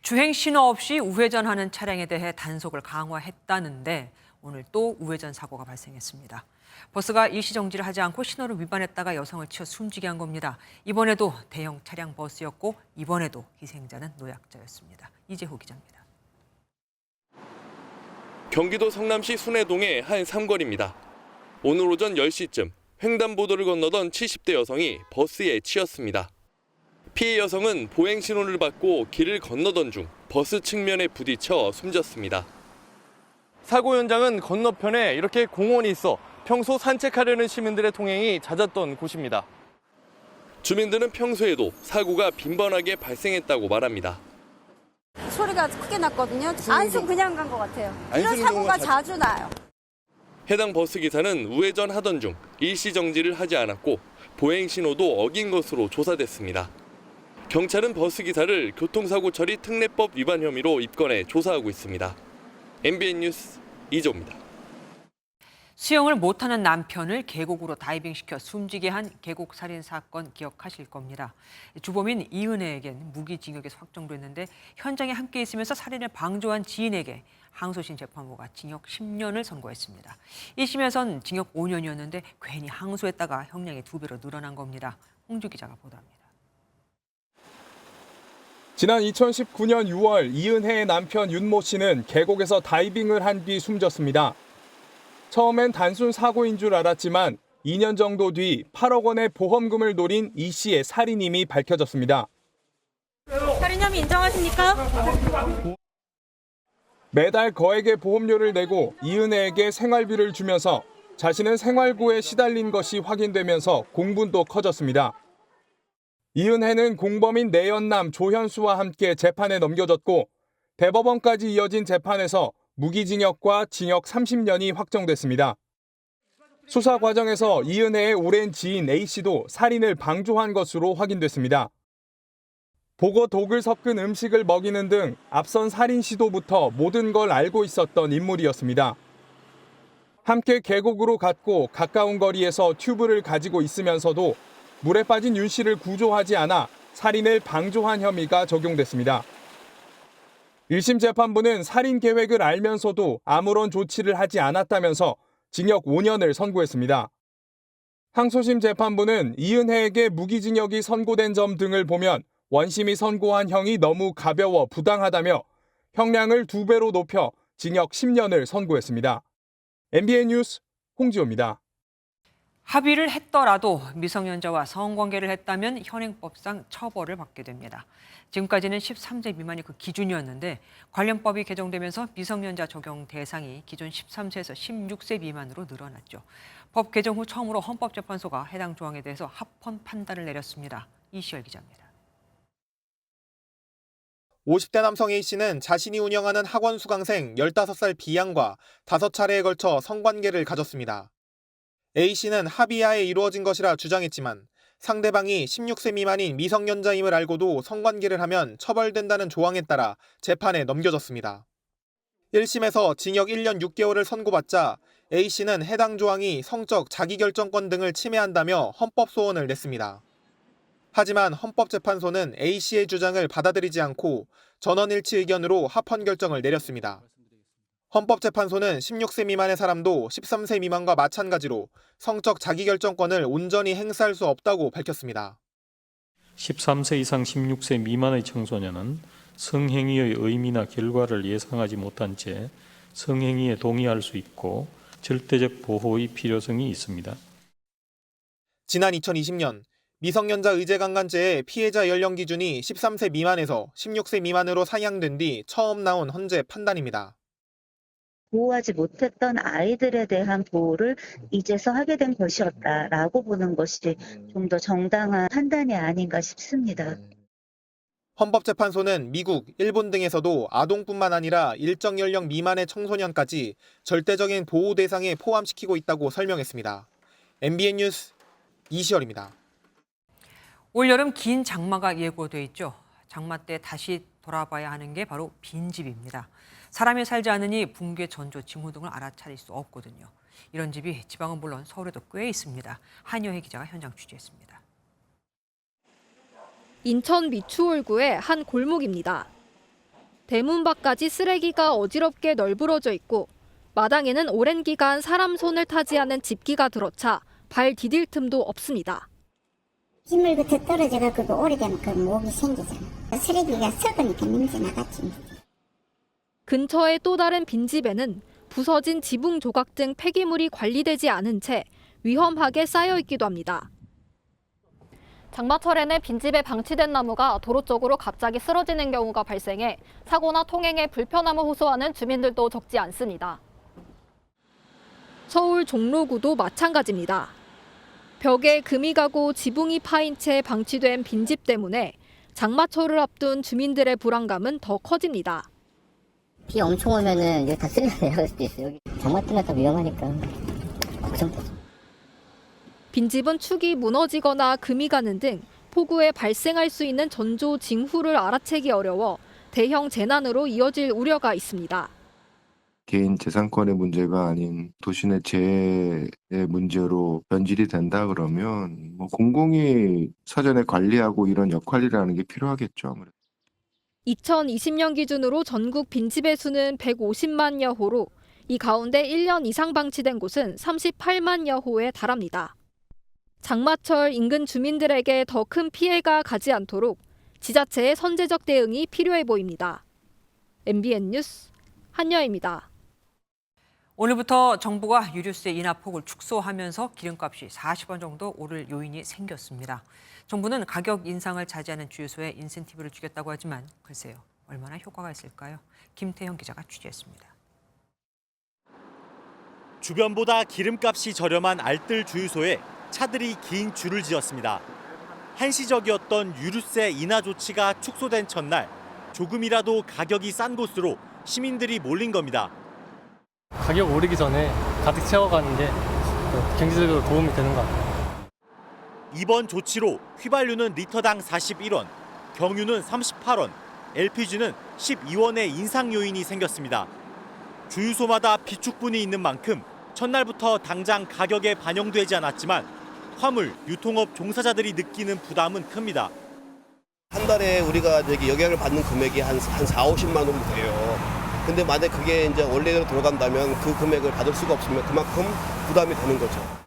주행 신호 없이 우회전하는 차량에 대해 단속을 강화했다는데 오늘 또 우회전 사고가 발생했습니다. 버스가 일시정지를 하지 않고 신호를 위반했다가 여성을 치어 숨지게 한 겁니다. 이번에도 대형 차량 버스였고 이번에도 희생자는 노약자였습니다. 이재호 기자입니다. 경기도 성남시 순회동의 한 삼거리입니다. 오늘 오전 10시쯤 횡단보도를 건너던 70대 여성이 버스에 치였습니다. 피해 여성은 보행 신호를 받고 길을 건너던 중 버스 측면에 부딪혀 숨졌습니다. 사고 현장은 건너편에 이렇게 공원이 있어 평소 산책하려는 시민들의 통행이 잦았던 곳입니다. 주민들은 평소에도 사고가 빈번하게 발생했다고 말합니다. 소리가 크게 났거든요. 안쓰고 그냥 간 것 같아요. 이런 사고가 자주 나요. 해당 버스 기사는 우회전 하던 중 일시 정지를 하지 않았고 보행 신호도 어긴 것으로 조사됐습니다. 경찰은 버스 기사를 교통사고 처리 특례법 위반 혐의로 입건해 조사하고 있습니다. MBN 뉴스 이조입니다. 수영을 못하는 남편을 계곡으로 다이빙시켜 숨지게 한 계곡 살인 사건 기억하실 겁니다. 주범인 이은혜에겐 무기징역에서 확정됐는데 현장에 함께 있으면서 살인을 방조한 지인에게 항소심 재판부가 징역 10년을 선고했습니다. 1심에선 징역 5년이었는데 괜히 항소했다가 형량이 2배로 늘어난 겁니다. 홍주 기자가 보도합니다. 지난 2019년 6월 이은혜의 남편 윤모 씨는 계곡에서 다이빙을 한 뒤 숨졌습니다. 처음엔 단순 사고인 줄 알았지만 2년 정도 뒤 8억 원의 보험금을 노린 이 씨의 살인임이 밝혀졌습니다. 살인 혐의 인정하십니까? 매달 거액의 보험료를 내고 이은혜에게 생활비를 주면서 자신은 생활고에 시달린 것이 확인되면서 공분도 커졌습니다. 이은혜는 공범인 내연남 조현수와 함께 재판에 넘겨졌고 대법원까지 이어진 재판에서 무기징역과 징역 30년이 확정됐습니다. 수사 과정에서 이은혜의 오랜 지인 A씨도 살인을 방조한 것으로 확인됐습니다. 보고 독을 섞은 음식을 먹이는 등 앞선 살인 시도부터 모든 걸 알고 있었던 인물이었습니다. 함께 계곡으로 갔고 가까운 거리에서 튜브를 가지고 있으면서도 물에 빠진 윤 씨를 구조하지 않아 살인을 방조한 혐의가 적용됐습니다. 1심 재판부는 살인 계획을 알면서도 아무런 조치를 하지 않았다면서 징역 5년을 선고했습니다. 항소심 재판부는 이은혜에게 무기징역이 선고된 점 등을 보면 원심이 선고한 형이 너무 가벼워 부당하다며 형량을 2배로 높여 징역 10년을 선고했습니다. MBN 뉴스 홍지호입니다. 합의를 했더라도 미성년자와 성관계를 했다면 현행법상 처벌을 받게 됩니다. 지금까지는 13세 미만이 그 기준이었는데 관련법이 개정되면서 미성년자 적용 대상이 기존 13세에서 16세 미만으로 늘어났죠. 법 개정 후 처음으로 헌법재판소가 해당 조항에 대해서 합헌 판단을 내렸습니다. 이시열 기자입니다. 50대 남성 A씨는 자신이 운영하는 학원 수강생 15살 B양과 5차례에 걸쳐 성관계를 가졌습니다. A씨는 합의하에 이루어진 것이라 주장했지만 상대방이 16세 미만인 미성년자임을 알고도 성관계를 하면 처벌된다는 조항에 따라 재판에 넘겨졌습니다. 1심에서 징역 1년 6개월을 선고받자 A씨는 해당 조항이 성적 자기결정권 등을 침해한다며 헌법 소원을 냈습니다. 하지만 헌법재판소는 A씨의 주장을 받아들이지 않고 전원일치 의견으로 합헌 결정을 내렸습니다. 헌법재판소는 16세 미만의 사람도 13세 미만과 마찬가지로 성적 자기결정권을 온전히 행사할 수 없다고 밝혔습니다. 13세 이상 16세 미만의 청소년은 성행위의 의미나 결과를 예상하지 못한 채 성행위에 동의할 수 있고 절대적 보호의 필요성이 있습니다. 지난 2020년 미성년자 의제강간죄의 피해자 연령 기준이 13세 미만에서 16세 미만으로 상향된 뒤 처음 나온 헌재 판단입니다. 보호하지 못했던 아이들에 대한 보호를 이제서 하게 된 것이었다라고 보는 것이 좀 더 정당한 판단이 아닌가 싶습니다. 헌법재판소는 미국, 일본 등에서도 아동뿐만 아니라 일정 연령 미만의 청소년까지 절대적인 보호 대상에 포함시키고 있다고 설명했습니다. MBN 뉴스 이시열입니다. 올여름 긴 장마가 예고돼 있죠. 장마 때 다시 돌아봐야 하는 게 바로 빈집입니다. 사람이 살지 않으니 붕괴, 전조, 징후 등을 알아차릴 수 없거든요. 이런 집이 지방은 물론 서울에도 꽤 있습니다. 한여희 기자가 현장 취재했습니다. 인천 미추홀구의 한 골목입니다. 대문 밖까지 쓰레기가 어지럽게 널브러져 있고 마당에는 오랜 기간 사람 손을 타지 않은 집기가 들어차 발 디딜 틈도 없습니다. 빗물 끝에 떨어져서 오래되면 그 목이 생기잖아. 쓰레기가 썩으니까 냄새 나갔지. 근처의 또 다른 빈집에는 부서진 지붕 조각 등 폐기물이 관리되지 않은 채 위험하게 쌓여 있기도 합니다. 장마철에는 빈집에 방치된 나무가 도로 쪽으로 갑자기 쓰러지는 경우가 발생해 사고나 통행에 불편함을 호소하는 주민들도 적지 않습니다. 서울 종로구도 마찬가지입니다. 벽에 금이 가고 지붕이 파인 채 방치된 빈집 때문에 장마철을 앞둔 주민들의 불안감은 더 커집니다. 비 엄청 오면은 여기 다 쓰레기 내려갈 수도 있어요. 여기 장마 때문에 더 위험하니까 걱정되죠. 빈집은 축이 무너지거나 금이 가는 등 폭우에 발생할 수 있는 전조, 징후를 알아채기 어려워 대형 재난으로 이어질 우려가 있습니다. 개인 재산권의 문제가 아닌 도시내 재해의 문제로 변질이 된다 그러면 공공이 사전에 관리하고 이런 역할이라는 게 필요하겠죠. 아무래도. 2020년 기준으로 전국 빈집의 수는 150만여 호로 이 가운데 1년 이상 방치된 곳은 38만여 호에 달합니다. 장마철 인근 주민들에게 더 큰 피해가 가지 않도록 지자체의 선제적 대응이 필요해 보입니다. MBN 뉴스 한여입니다. 오늘부터 정부가 유류세 인하폭을 축소하면서 기름값이 40원 정도 오를 요인이 생겼습니다. 정부는 가격 인상을 자제하는 주유소에 인센티브를 주겠다고 하지만 글쎄요, 얼마나 효과가 있을까요? 김태형 기자가 취재했습니다. 주변보다 기름값이 저렴한 알뜰 주유소에 차들이 긴 줄을 지었습니다. 한시적이었던 유류세 인하 조치가 축소된 첫날, 조금이라도 가격이 싼 곳으로 시민들이 몰린 겁니다. 가격 오르기 전에 가득 채워가는 게 경제적으로 도움이 되는 것 같아요. 이번 조치로 휘발유는 리터당 41원, 경유는 38원, LPG는 12원의 인상 요인이 생겼습니다. 주유소마다 비축분이 있는 만큼 첫날부터 당장 가격에 반영되지 않았지만 화물, 유통업 종사자들이 느끼는 부담은 큽니다. 한 달에 우리가 영향을 받는 금액이 한 4, 50만 원 정도 돼요. 근데 만약 그게 이제 원래대로 돌아간다면 그 금액을 받을 수가 없으면 그만큼 부담이 되는 거죠.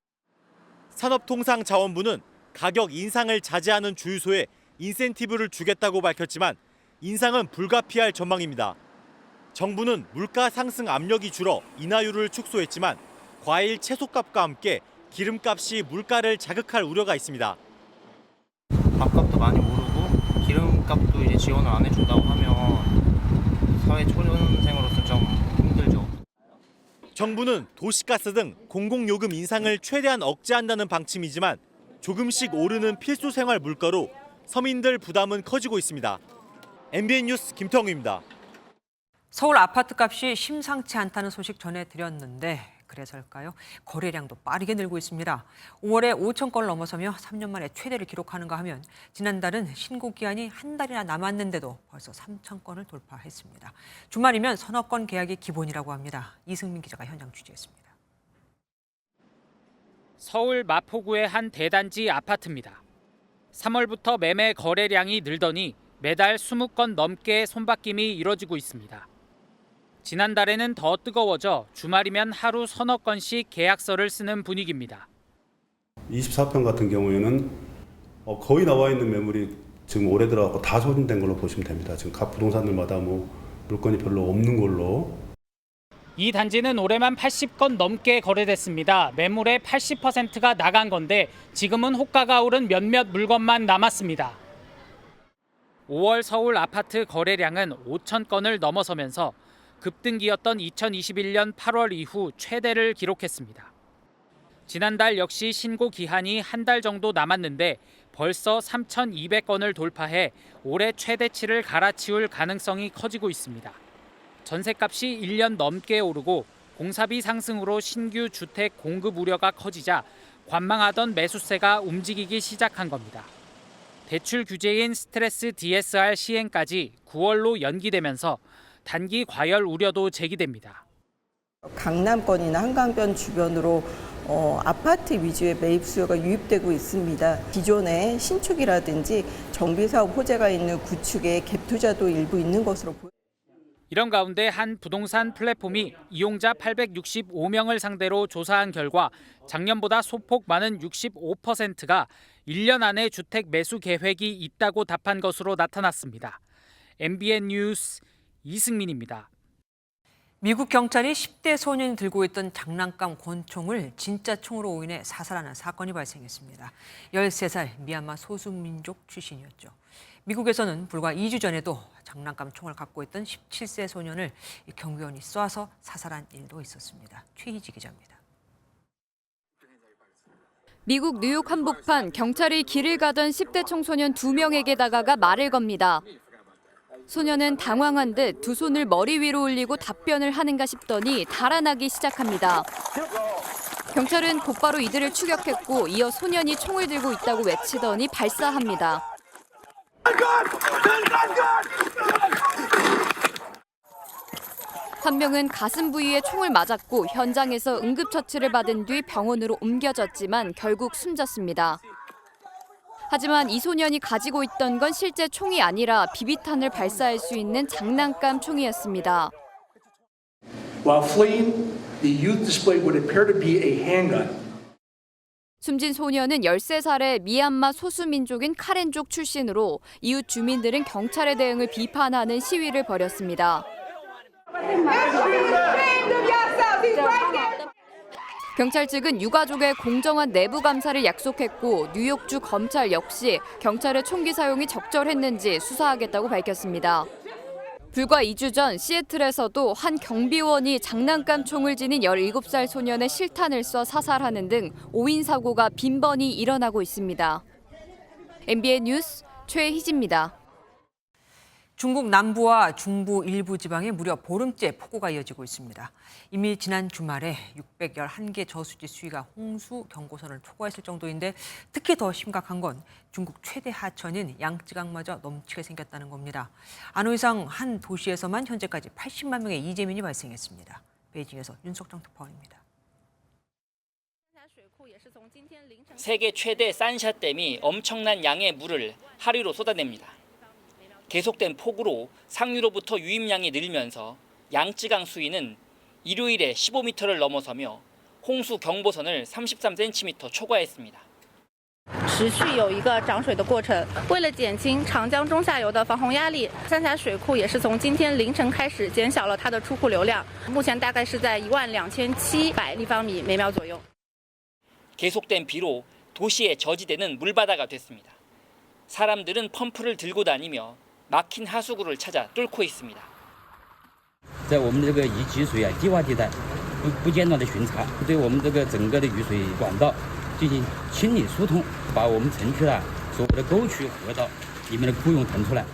산업통상자원부는 가격 인상을 자제하는 주유소에 인센티브를 주겠다고 밝혔지만 인상은 불가피할 전망입니다. 정부는 물가 상승 압력이 줄어 인하율을 축소했지만 과일, 채소값과 함께 기름값이 물가를 자극할 우려가 있습니다. 밥값도 많이 오르고 기름값도 이제 지원을 안 해준다고 하면 사회 초년생으로서 좀 힘들죠. 정부는 도시가스 등 공공요금 인상을 최대한 억제한다는 방침이지만 조금씩 오르는 필수 생활 물가로 서민들 부담은 커지고 있습니다. MBN 뉴스 김태형입니다. 서울 아파트값이 심상치 않다는 소식 전해드렸는데 그래서일까요? 거래량도 빠르게 늘고 있습니다. 5월에 5천 건을 넘어서며 3년 만에 최대를 기록하는가 하면 지난달은 신고 기한이 한 달이나 남았는데도 벌써 3천 건을 돌파했습니다. 주말이면 서너 건 계약이 기본이라고 합니다. 이승민 기자가 현장 취재했습니다. 서울 마포구의 한 대단지 아파트입니다. 3월부터 매매 거래량이 늘더니 매달 20건 넘게 손바뀜이 이뤄지고 있습니다. 지난달에는 더 뜨거워져 주말이면 하루 서너 건씩 계약서를 쓰는 분위기입니다. 24평 같은 경우에는 거의 나와 있는 매물이 지금 올해 들어가고 다 소진된 걸로 보시면 됩니다. 지금 각 부동산들마다 물건이 별로 없는 걸로. 이 단지는 올해만 80건 넘게 거래됐습니다. 매물의 80%가 나간 건데 지금은 호가가 오른 몇몇 물건만 남았습니다. 5월 서울 아파트 거래량은 5천 건을 넘어서면서 급등기였던 2021년 8월 이후 최대를 기록했습니다. 지난달 역시 신고 기한이 한 달 정도 남았는데 벌써 3,200건을 돌파해 올해 최대치를 갈아치울 가능성이 커지고 있습니다. 전셋값이 1년 넘게 오르고 공사비 상승으로 신규 주택 공급 우려가 커지자 관망하던 매수세가 움직이기 시작한 겁니다. 대출 규제인 스트레스 DSR 시행까지 9월로 연기되면서 단기 과열 우려도 제기됩니다. 강남권이나 한강변 주변으로 아파트 위주의 매입 수요가 유입되고 있습니다. 기존의 신축이라든지 정비사업 호재가 있는 구축에 갭 투자도 일부 있는 것으로 보입니다. 이런 가운데 한 부동산 플랫폼이 이용자 865명을 상대로 조사한 결과 작년보다 소폭 많은 65%가 1년 안에 주택 매수 계획이 있다고 답한 것으로 나타났습니다. MBN 뉴스 이승민입니다. 미국 경찰이 10대 소년이 들고 있던 장난감 권총을 진짜 총으로 오인해 사살하는 사건이 발생했습니다. 13살 미얀마 소수민족 출신이었죠. 미국에서는 불과 2주 전에도 장난감 총을 갖고 있던 17세 소년을 경비원이 쏴서 사살한 일도 있었습니다. 최희지 기자입니다. 미국 뉴욕 한복판 경찰이 길을 가던 10대 청소년 2명에게 다가가 말을 겁니다. 소년은 당황한 듯 두 손을 머리 위로 올리고 답변을 하는가 싶더니 달아나기 시작합니다. 경찰은 곧바로 이들을 추격했고 이어 소년이 총을 들고 있다고 외치더니 발사합니다. 한 명은 가슴 부위에 총을 맞았고 현장에서 응급처치를 받은 뒤 병원으로 옮겨졌지만 결국 숨졌습니다. 하지만 이 소년이 가지고 있던 건 실제 총이 아니라 비비탄을 발사할 수 있는 장난감 총이었습니다. While fleeing, the youth displayed what appeared to be a handgun. 숨진 소년은 13살의 미얀마 소수민족인 카렌족 출신으로 이웃 주민들은 경찰의 대응을 비판하는 시위를 벌였습니다. 경찰 측은 유가족의 공정한 내부 감사를 약속했고 뉴욕주 검찰 역시 경찰의 총기 사용이 적절했는지 수사하겠다고 밝혔습니다. 불과 2주 전 시애틀에서도 한 경비원이 장난감 총을 지닌 17살 소년의 실탄을 쏴 사살하는 등 오인 사고가 빈번히 일어나고 있습니다. MBN 뉴스 최희지입니다. 중국 남부와 중부 일부 지방에 무려 보름째 폭우가 이어지고 있습니다. 이미 지난 주말에 611개 저수지 수위가 홍수 경고선을 초과했을 정도인데 특히 더 심각한 건 중국 최대 하천인 양쯔강마저 넘치게 생겼다는 겁니다. 안호이상 한 도시에서만 현재까지 80만 명의 이재민이 발생했습니다. 베이징에서 윤석정 특파원입니다. 세계 최대 산샤댐이 엄청난 양의 물을 하류로 쏟아냅니다. 계속된 폭우로 상류로부터 유입량이 늘면서 양쯔강 수위는 일요일에 15m를 넘어서며 홍수 경보선을 33cm 초과했습니다. 持续有一个涨水的过程，为了减轻长江中下游的防洪压力，三峡水库也是从今天凌晨开始减小了它的出库流量，目前大概是在12700立方米每秒左右。 계속된 비로 도시의 저지대는 물바다가 됐습니다. 사람들은 펌프를 들고 다니며 막힌 하수구를 찾아 뚫고 있습니다. 在我们这个一集水低洼地带不间断的巡查，对我们这个整个的雨水管道进行清理疏通，把我们城区的所有的沟渠、河道里面的枯涌腾出来。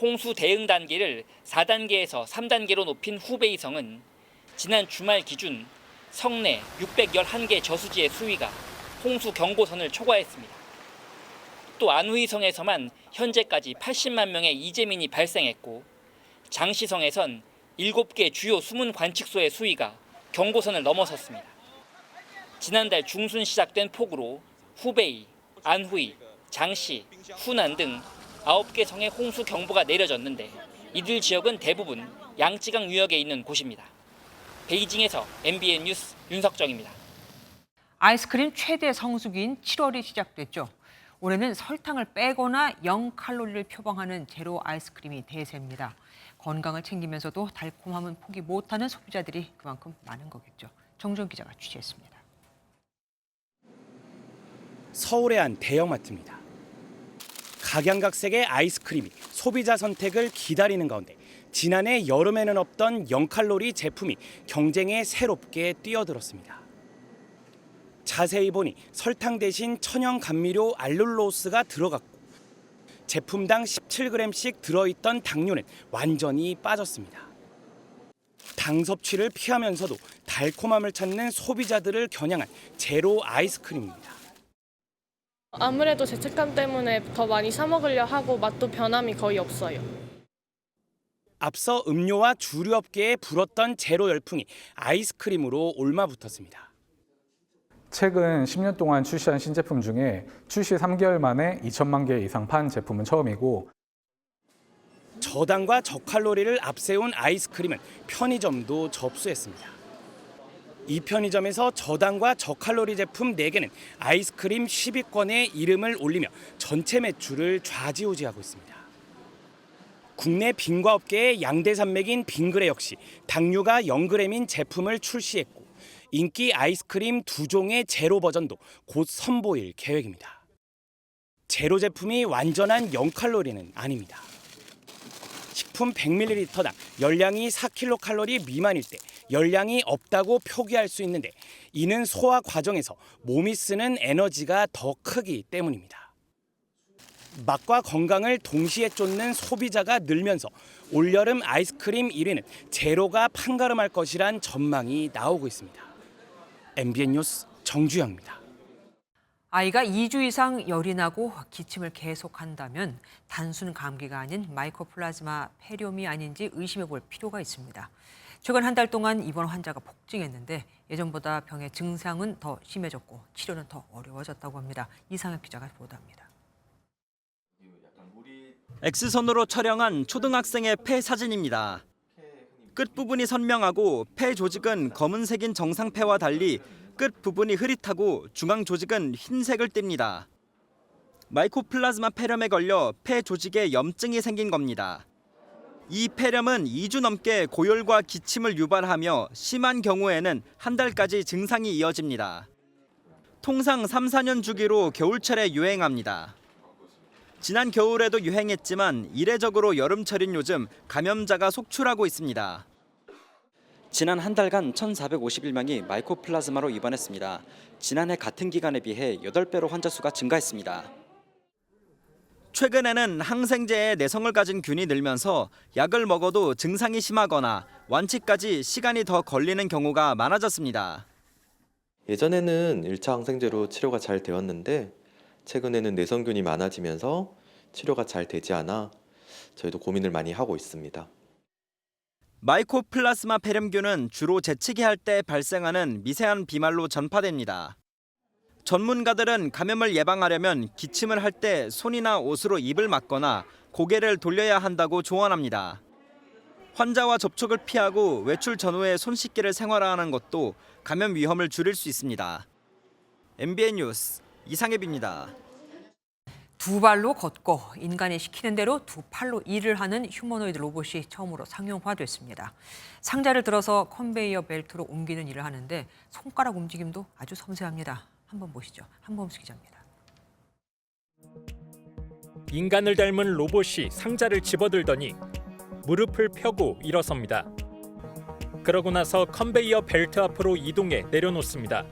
홍수 대응 단계를 4단계에서 3단계로 높인 후베이성은 지난 주말 기준 성내 611개 저수지의 수위가 홍수 경보선을 초과했습니다. 또 안후이성에서만 현재까지 80만 명의 이재민이 발생했고 장시성에선 7개 주요 수문 관측소의 수위가 경고선을 넘어섰습니다. 지난달 중순 시작된 폭우로 후베이, 안후이, 장시, 후난 등 9개 성에 홍수 경보가 내려졌는데 이들 지역은 대부분 양쯔강 유역에 있는 곳입니다. 베이징에서 MBN 뉴스 윤석정입니다. 아이스크림 최대 성수기인 7월이 시작됐죠. 올해는 설탕을 빼거나 0칼로리를 표방하는 제로 아이스크림이 대세입니다. 건강을 챙기면서도 달콤함은 포기 못하는 소비자들이 그만큼 많은 거겠죠. 정준 기자가 취재했습니다. 서울의 한 대형마트입니다. 각양각색의 아이스크림이 소비자 선택을 기다리는 가운데 지난해 여름에는 없던 0칼로리 제품이 경쟁에 새롭게 뛰어들었습니다. 자세히 보니 설탕 대신 천연 감미료 알룰로스가 들어갔고 제품당 17g씩 들어있던 당류는 완전히 빠졌습니다. 당 섭취를 피하면서도 달콤함을 찾는 소비자들을 겨냥한 제로 아이스크림입니다. 아무래도 죄책감 때문에 더 많이 사 먹으려 하고 맛도 변함이 거의 없어요. 앞서 음료와 주류업계에 불었던 제로 열풍이 아이스크림으로 올마붙었습니다. 최근 10년 동안 출시한 신제품 중에 출시 3개월 만에 2천만 개 이상 판 제품은 처음이고 저당과 저칼로리를 앞세운 아이스크림은 편의점도 접수했습니다. 이 편의점에서 저당과 저칼로리 제품 4개는 아이스크림 10위권에 이름을 올리며 전체 매출을 좌지우지하고 있습니다. 국내 빙과업계의 양대 산맥인 빙그레 역시 당류가 0g인 제품을 출시했고 인기 아이스크림 2종의 제로 버전도 곧 선보일 계획입니다. 제로 제품이 완전한 0칼로리는 아닙니다. 식품 100ml당 열량이 4kcal 미만일 때 열량이 없다고 표기할 수 있는데 이는 소화 과정에서 몸이 쓰는 에너지가 더 크기 때문입니다. 맛과 건강을 동시에 쫓는 소비자가 늘면서 올여름 아이스크림 1위는 제로가 판가름할 것이란 전망이 나오고 있습니다. MBN 뉴스 정주영입니다. 아이가 2주 이상 열이 나고 기침을 계속한다면 단순 감기가 아닌 마이코플라즈마 폐렴이 아닌지 의심해 볼 필요가 있습니다. 최근 한 달 동안 입원 환자가 폭증했는데 예전보다 병의 증상은 더 심해졌고 치료는 더 어려워졌다고 합니다. 이상혁 기자가 보도합니다. X선으로 촬영한 초등학생의 폐 사진입니다. 끝부분이 선명하고 폐 조직은 검은색인 정상폐와 달리 끝부분이 흐릿하고 중앙 조직은 흰색을 띱니다. 마이코플라즈마 폐렴에 걸려 폐 조직에 염증이 생긴 겁니다. 이 폐렴은 2주 넘게 고열과 기침을 유발하며 심한 경우에는 한 달까지 증상이 이어집니다. 통상 3-4년 주기로 겨울철에 유행합니다. 지난 겨울에도 유행했지만 이례적으로 여름철인 요즘 감염자가 속출하고 있습니다. 지난 한 달간 1,451명이 마이코플라즈마로 입원했습니다. 지난해 같은 기간에 비해 8배로 환자 수가 증가했습니다. 최근에는 항생제에 내성을 가진 균이 늘면서 약을 먹어도 증상이 심하거나 완치까지 시간이 더 걸리는 경우가 많아졌습니다. 예전에는 1차 항생제로 치료가 잘 되었는데 최근에는 내성균이 많아지면서 치료가 잘 되지 않아 저희도 고민을 많이 하고 있습니다. 마이코플라즈마 폐렴균은 주로 재채기 할 때 발생하는 미세한 비말로 전파됩니다. 전문가들은 감염을 예방하려면 기침을 할 때 손이나 옷으로 입을 막거나 고개를 돌려야 한다고 조언합니다. 환자와 접촉을 피하고 외출 전후에 손 씻기를 생활화하는 것도 감염 위험을 줄일 수 있습니다. MBN 뉴스 이상엽입니다. 두 발로 걷고 인간이 시키는 대로 두 팔로 일을 하는 휴머노이드 로봇이 처음으로 상용화됐습니다. 상자를 들어서 컨베이어 벨트로 옮기는 일을 하는데 손가락 움직임도 아주 섬세합니다. 한번 보시죠. 한범수 기자입니다. 인간을 닮은 로봇이 상자를 집어들더니 무릎을 펴고 일어섭니다. 그러고 나서 컨베이어 벨트 앞으로 이동해 내려놓습니다.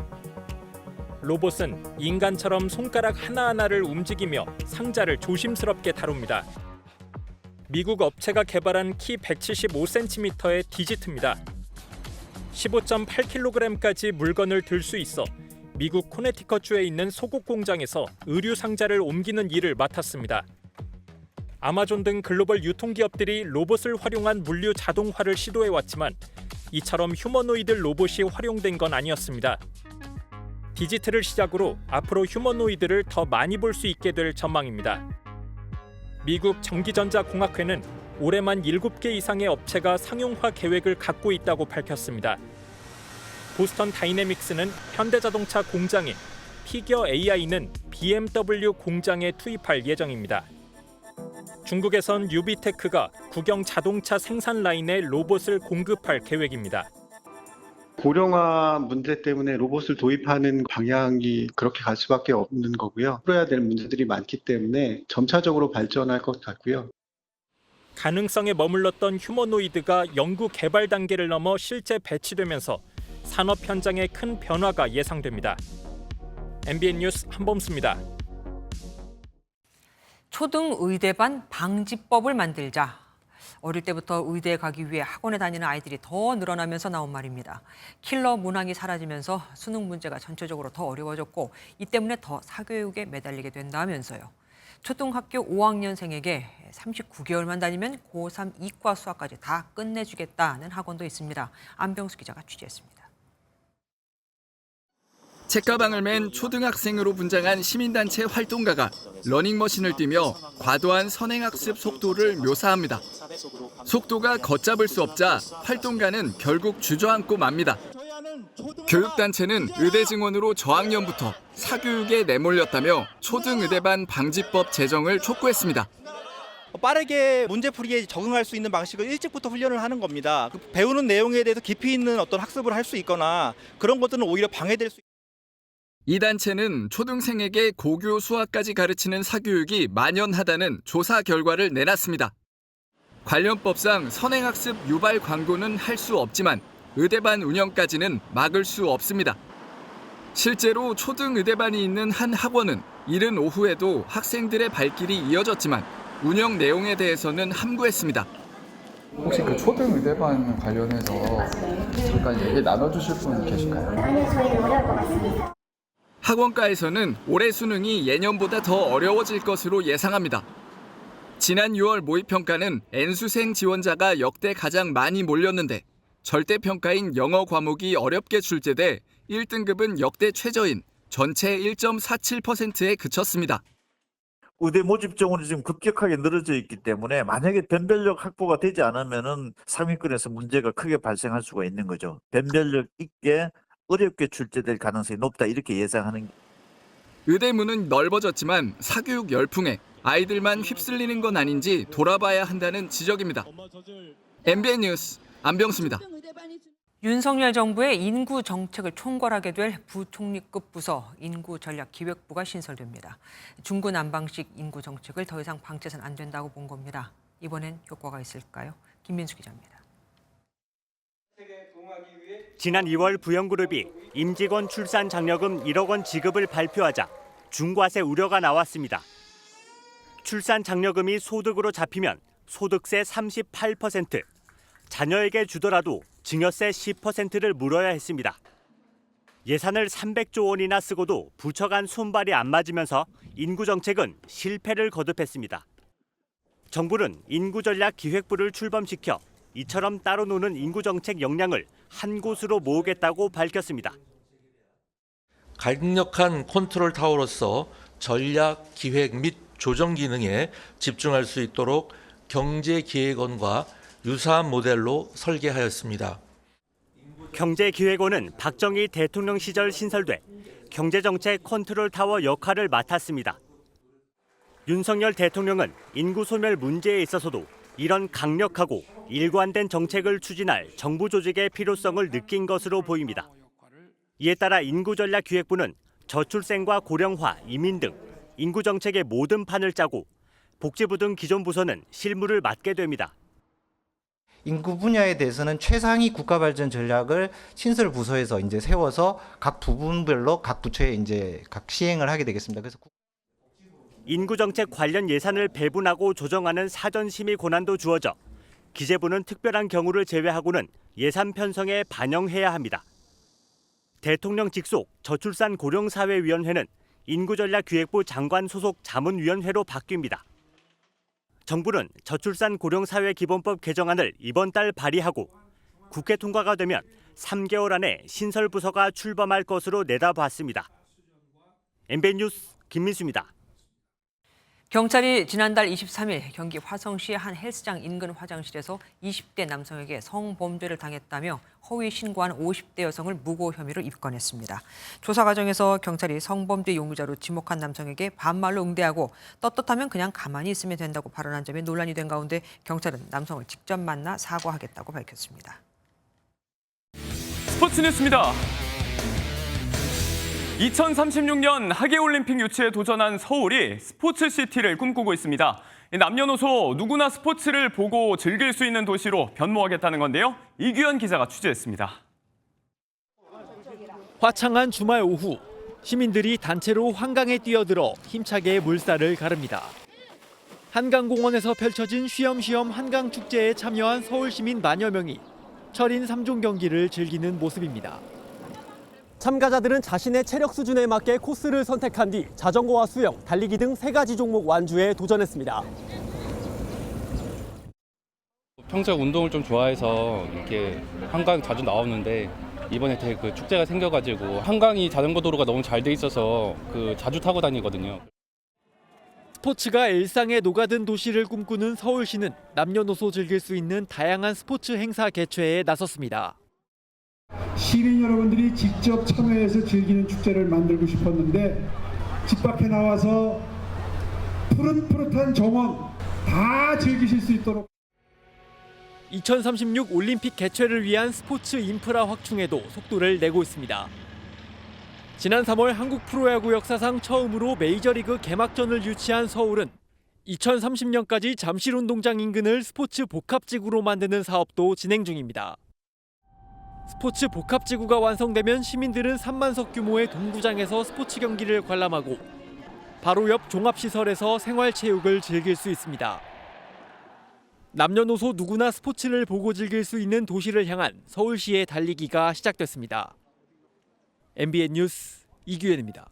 로봇은 인간처럼 손가락 하나하나를 움직이며 상자를 조심스럽게 다룹니다. 미국 업체가 개발한 키 175cm의 디지트입니다. 15.8kg까지 물건을 들 수 있어 미국 코네티컷주에 있는 소국 공장에서 의류 상자를 옮기는 일을 맡았습니다. 아마존 등 글로벌 유통기업들이 로봇을 활용한 물류 자동화를 시도해왔지만 이처럼 휴머노이드 로봇이 활용된 건 아니었습니다. 디지트를 시작으로 앞으로 휴머노이드를 더 많이 볼 수 있게 될 전망입니다. 미국 전기전자공학회는 올해만 7개 이상의 업체가 상용화 계획을 갖고 있다고 밝혔습니다. 보스턴 다이내믹스는 현대자동차 공장에 피겨 AI는 BMW 공장에 투입할 예정입니다. 중국에선 유비테크가 국영 자동차 생산 라인에 로봇을 공급할 계획입니다. 고령화 문제 때문에 로봇을 도입하는 방향이 그렇게 갈 수밖에 없는 거고요. 풀어야 될 문제들이 많기 때문에 점차적으로 발전할 것 같고요. 가능성에 머물렀던 휴머노이드가 연구 개발 단계를 넘어 실제 배치되면서 산업 현장에 큰 변화가 예상됩니다. MBN 뉴스 한범수입니다. 초등의대반 방지법을 만들자. 어릴 때부터 의대에 가기 위해 학원에 다니는 아이들이 더 늘어나면서 나온 말입니다. 킬러 문항이 사라지면서 수능 문제가 전체적으로 더 어려워졌고 이 때문에 더 사교육에 매달리게 된다면서요. 초등학교 5학년생에게 39개월만 다니면 고3 이과 수학까지 다 끝내주겠다는 학원도 있습니다. 안병수 기자가 취재했습니다. 책가방을 맨 초등학생으로 분장한 시민단체 활동가가 러닝머신을 뛰며 과도한 선행학습 속도를 묘사합니다. 속도가 걷잡을 수 없자 활동가는 결국 주저앉고 맙니다. 교육단체는 의대 증원으로 저학년부터 사교육에 내몰렸다며 초등의대반 방지법 제정을 촉구했습니다. 빠르게 문제풀이에 적응할 수 있는 방식을 일찍부터 훈련을 하는 겁니다. 배우는 내용에 대해서 깊이 있는 어떤 학습을 할 수 있거나 그런 것들은 오히려 방해될 수 있습니다. 이 단체는 초등생에게 고교 수학까지 가르치는 사교육이 만연하다는 조사 결과를 내놨습니다. 관련 법상 선행학습 유발 광고는 할 수 없지만 의대반 운영까지는 막을 수 없습니다. 실제로 초등의대반이 있는 한 학원은 이른 오후에도 학생들의 발길이 이어졌지만 운영 내용에 대해서는 함구했습니다. 혹시 그 초등의대반 관련해서 잠깐 얘기 나눠주실 분 계실까요? 아니요, 저희는 어려울 것 같습니다. 학원가에서는 올해 수능이 예년보다 더 어려워질 것으로 예상합니다. 지난 6월 모의평가는 N수생 지원자가 역대 가장 많이 몰렸는데 절대평가인 영어 과목이 어렵게 출제돼 1등급은 역대 최저인 전체 1.47%에 그쳤습니다. 의대 모집 정원이 지금 급격하게 늘어져 있기 때문에 만약에 변별력 확보가 되지 않으면은 상위권에서 문제가 크게 발생할 수가 있는 거죠. 변별력 있게 어렵게 출제될 가능성이 높다 이렇게 예상하는. 의대문은 넓어졌지만 사교육 열풍에 아이들만 휩쓸리는 건 아닌지 돌아봐야 한다는 지적입니다. MBN 뉴스 안병수입니다. 윤석열 정부의 인구 정책을 총괄하게 될 부총리급 부서 인구전략기획부가 신설됩니다. 중구난방식 인구 정책을 더 이상 방치해서는 안 된다고 본 겁니다. 이번엔 효과가 있을까요? 김민수 기자입니다. 지난 2월 부영그룹이 임직원 출산 장려금 1억 원 지급을 발표하자 중과세 우려가 나왔습니다. 출산 장려금이 소득으로 잡히면 소득세 38%, 자녀에게 주더라도 증여세 10%를 물어야 했습니다. 예산을 300조 원이나 쓰고도 부처 간 손발이 안 맞으면서 인구 정책은 실패를 거듭했습니다. 정부는 인구전략기획부를 출범시켜 이처럼 따로 노는 인구정책 역량을 한 곳으로 모으겠다고 밝혔습니다. 강력한 컨트롤 타워로서 전략, 기획 및 조정 기능에 집중할 수 있도록 경제기획원과 유사한 모델로 설계하였습니다. 경제기획원은 박정희 대통령 시절 신설돼 경제정책 컨트롤 타워 역할을 맡았습니다. 윤석열 대통령은 인구 소멸 문제에 있어서도 이런 강력하고 일관된 정책을 추진할 정부 조직의 필요성을 느낀 것으로 보입니다. 이에 따라 인구전략기획부는 저출생과 고령화, 이민 등 인구 정책의 모든 판을 짜고 복지부 등 기존 부서는 실무를 맡게 됩니다. 인구 분야에 대해서는 최상위 국가 발전 전략을 신설 부서에서 이제 세워서 각 부분별로 각 부처에 이제 각 시행을 하게 되겠습니다. 그래서 인구 정책 관련 예산을 배분하고 조정하는 사전 심의 권한도 주어져 기재부는 특별한 경우를 제외하고는 예산 편성에 반영해야 합니다. 대통령 직속 저출산 고령사회위원회는 인구전략기획부 장관 소속 자문위원회로 바뀝니다. 정부는 저출산 고령사회 기본법 개정안을 이번 달 발의하고 국회 통과가 되면 3개월 안에 신설 부서가 출범할 것으로 내다봤습니다. MBN 뉴스 김민수입니다. 경찰이 지난달 23일 경기 화성시의 한 헬스장 인근 화장실에서 20대 남성에게 성범죄를 당했다며 허위 신고한 50대 여성을 무고 혐의로 입건했습니다. 조사 과정에서 경찰이 성범죄 용의자로 지목한 남성에게 반말로 응대하고 떳떳하면 그냥 가만히 있으면 된다고 발언한 점에 논란이 된 가운데 경찰은 남성을 직접 만나 사과하겠다고 밝혔습니다. 스포츠 뉴스입니다. 2036년 하계올림픽 유치에 도전한 서울이 스포츠시티를 꿈꾸고 있습니다. 남녀노소 누구나 스포츠를 보고 즐길 수 있는 도시로 변모하겠다는 건데요. 이규현 기자가 취재했습니다. 화창한 주말 오후, 시민들이 단체로 한강에 뛰어들어 힘차게 물살을 가릅니다. 한강공원에서 펼쳐진 쉬엄쉬엄 한강축제에 참여한 서울시민 만여 명이 철인 3종 경기를 즐기는 모습입니다. 참가자들은 자신의 체력 수준에 맞게 코스를 선택한 뒤 자전거와 수영, 달리기 등 3가지 종목 완주에 도전했습니다. 평소에 운동을 좀 좋아해서 이렇게 한강 자주 나오는데 이번에 되게 그 축제가 생겨가지고 한강이 자전거 도로가 너무 잘 돼 있어서 자주 타고 다니거든요. 스포츠가 일상에 녹아든 도시를 꿈꾸는 서울시는 남녀노소 즐길 수 있는 다양한 스포츠 행사 개최에 나섰습니다. 시민 여러분들이 직접 참여해서 즐기는 축제를 만들고 싶었는데 집 밖에 나와서 푸릇푸릇한 정원 다 즐기실 수 있도록 2036 올림픽 개최를 위한 스포츠 인프라 확충에도 속도를 내고 있습니다. 지난 3월 한국 프로야구 역사상 처음으로 메이저리그 개막전을 유치한 서울은 2030년까지 잠실운동장 인근을 스포츠 복합지구로 만드는 사업도 진행 중입니다. 스포츠 복합지구가 완성되면 시민들은 3만석 규모의 동구장에서 스포츠 경기를 관람하고 바로 옆 종합시설에서 생활체육을 즐길 수 있습니다. 남녀노소 누구나 스포츠를 보고 즐길 수 있는 도시를 향한 서울시의 달리기가 시작됐습니다. MBN 뉴스 이규현입니다.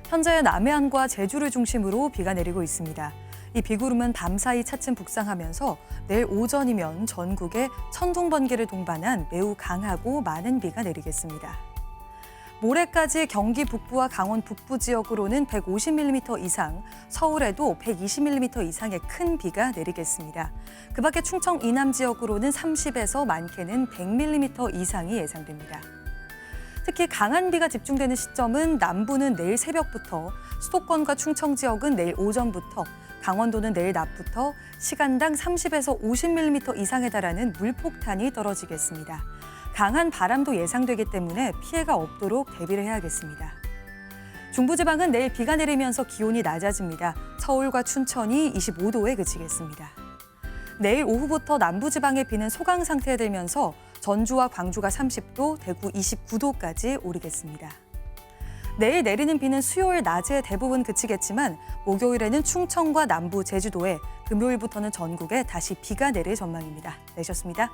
현재 남해안과 제주를 중심으로 비가 내리고 있습니다. 이 비구름은 밤사이 차츰 북상하면서 내일 오전이면 전국에 천둥, 번개를 동반한 매우 강하고 많은 비가 내리겠습니다. 모레까지 경기 북부와 강원 북부 지역으로는 150mm 이상, 서울에도 120mm 이상의 큰 비가 내리겠습니다. 그 밖에 충청 이남 지역으로는 30에서 많게는 100mm 이상이 예상됩니다. 특히 강한 비가 집중되는 시점은 남부는 내일 새벽부터, 수도권과 충청 지역은 내일 오전부터, 강원도는 내일 낮부터 시간당 30에서 50mm 이상에 달하는 물폭탄이 떨어지겠습니다. 강한 바람도 예상되기 때문에 피해가 없도록 대비를 해야겠습니다. 중부지방은 내일 비가 내리면서 기온이 낮아집니다. 서울과 춘천이 25도에 그치겠습니다. 내일 오후부터 남부지방의 비는 소강 상태에 들면서 전주와 광주가 30도, 대구 29도까지 오르겠습니다. 내일 내리는 비는 수요일 낮에 대부분 그치겠지만 목요일에는 충청과 남부, 제주도에, 금요일부터는 전국에 다시 비가 내릴 전망입니다. 내셨습니다.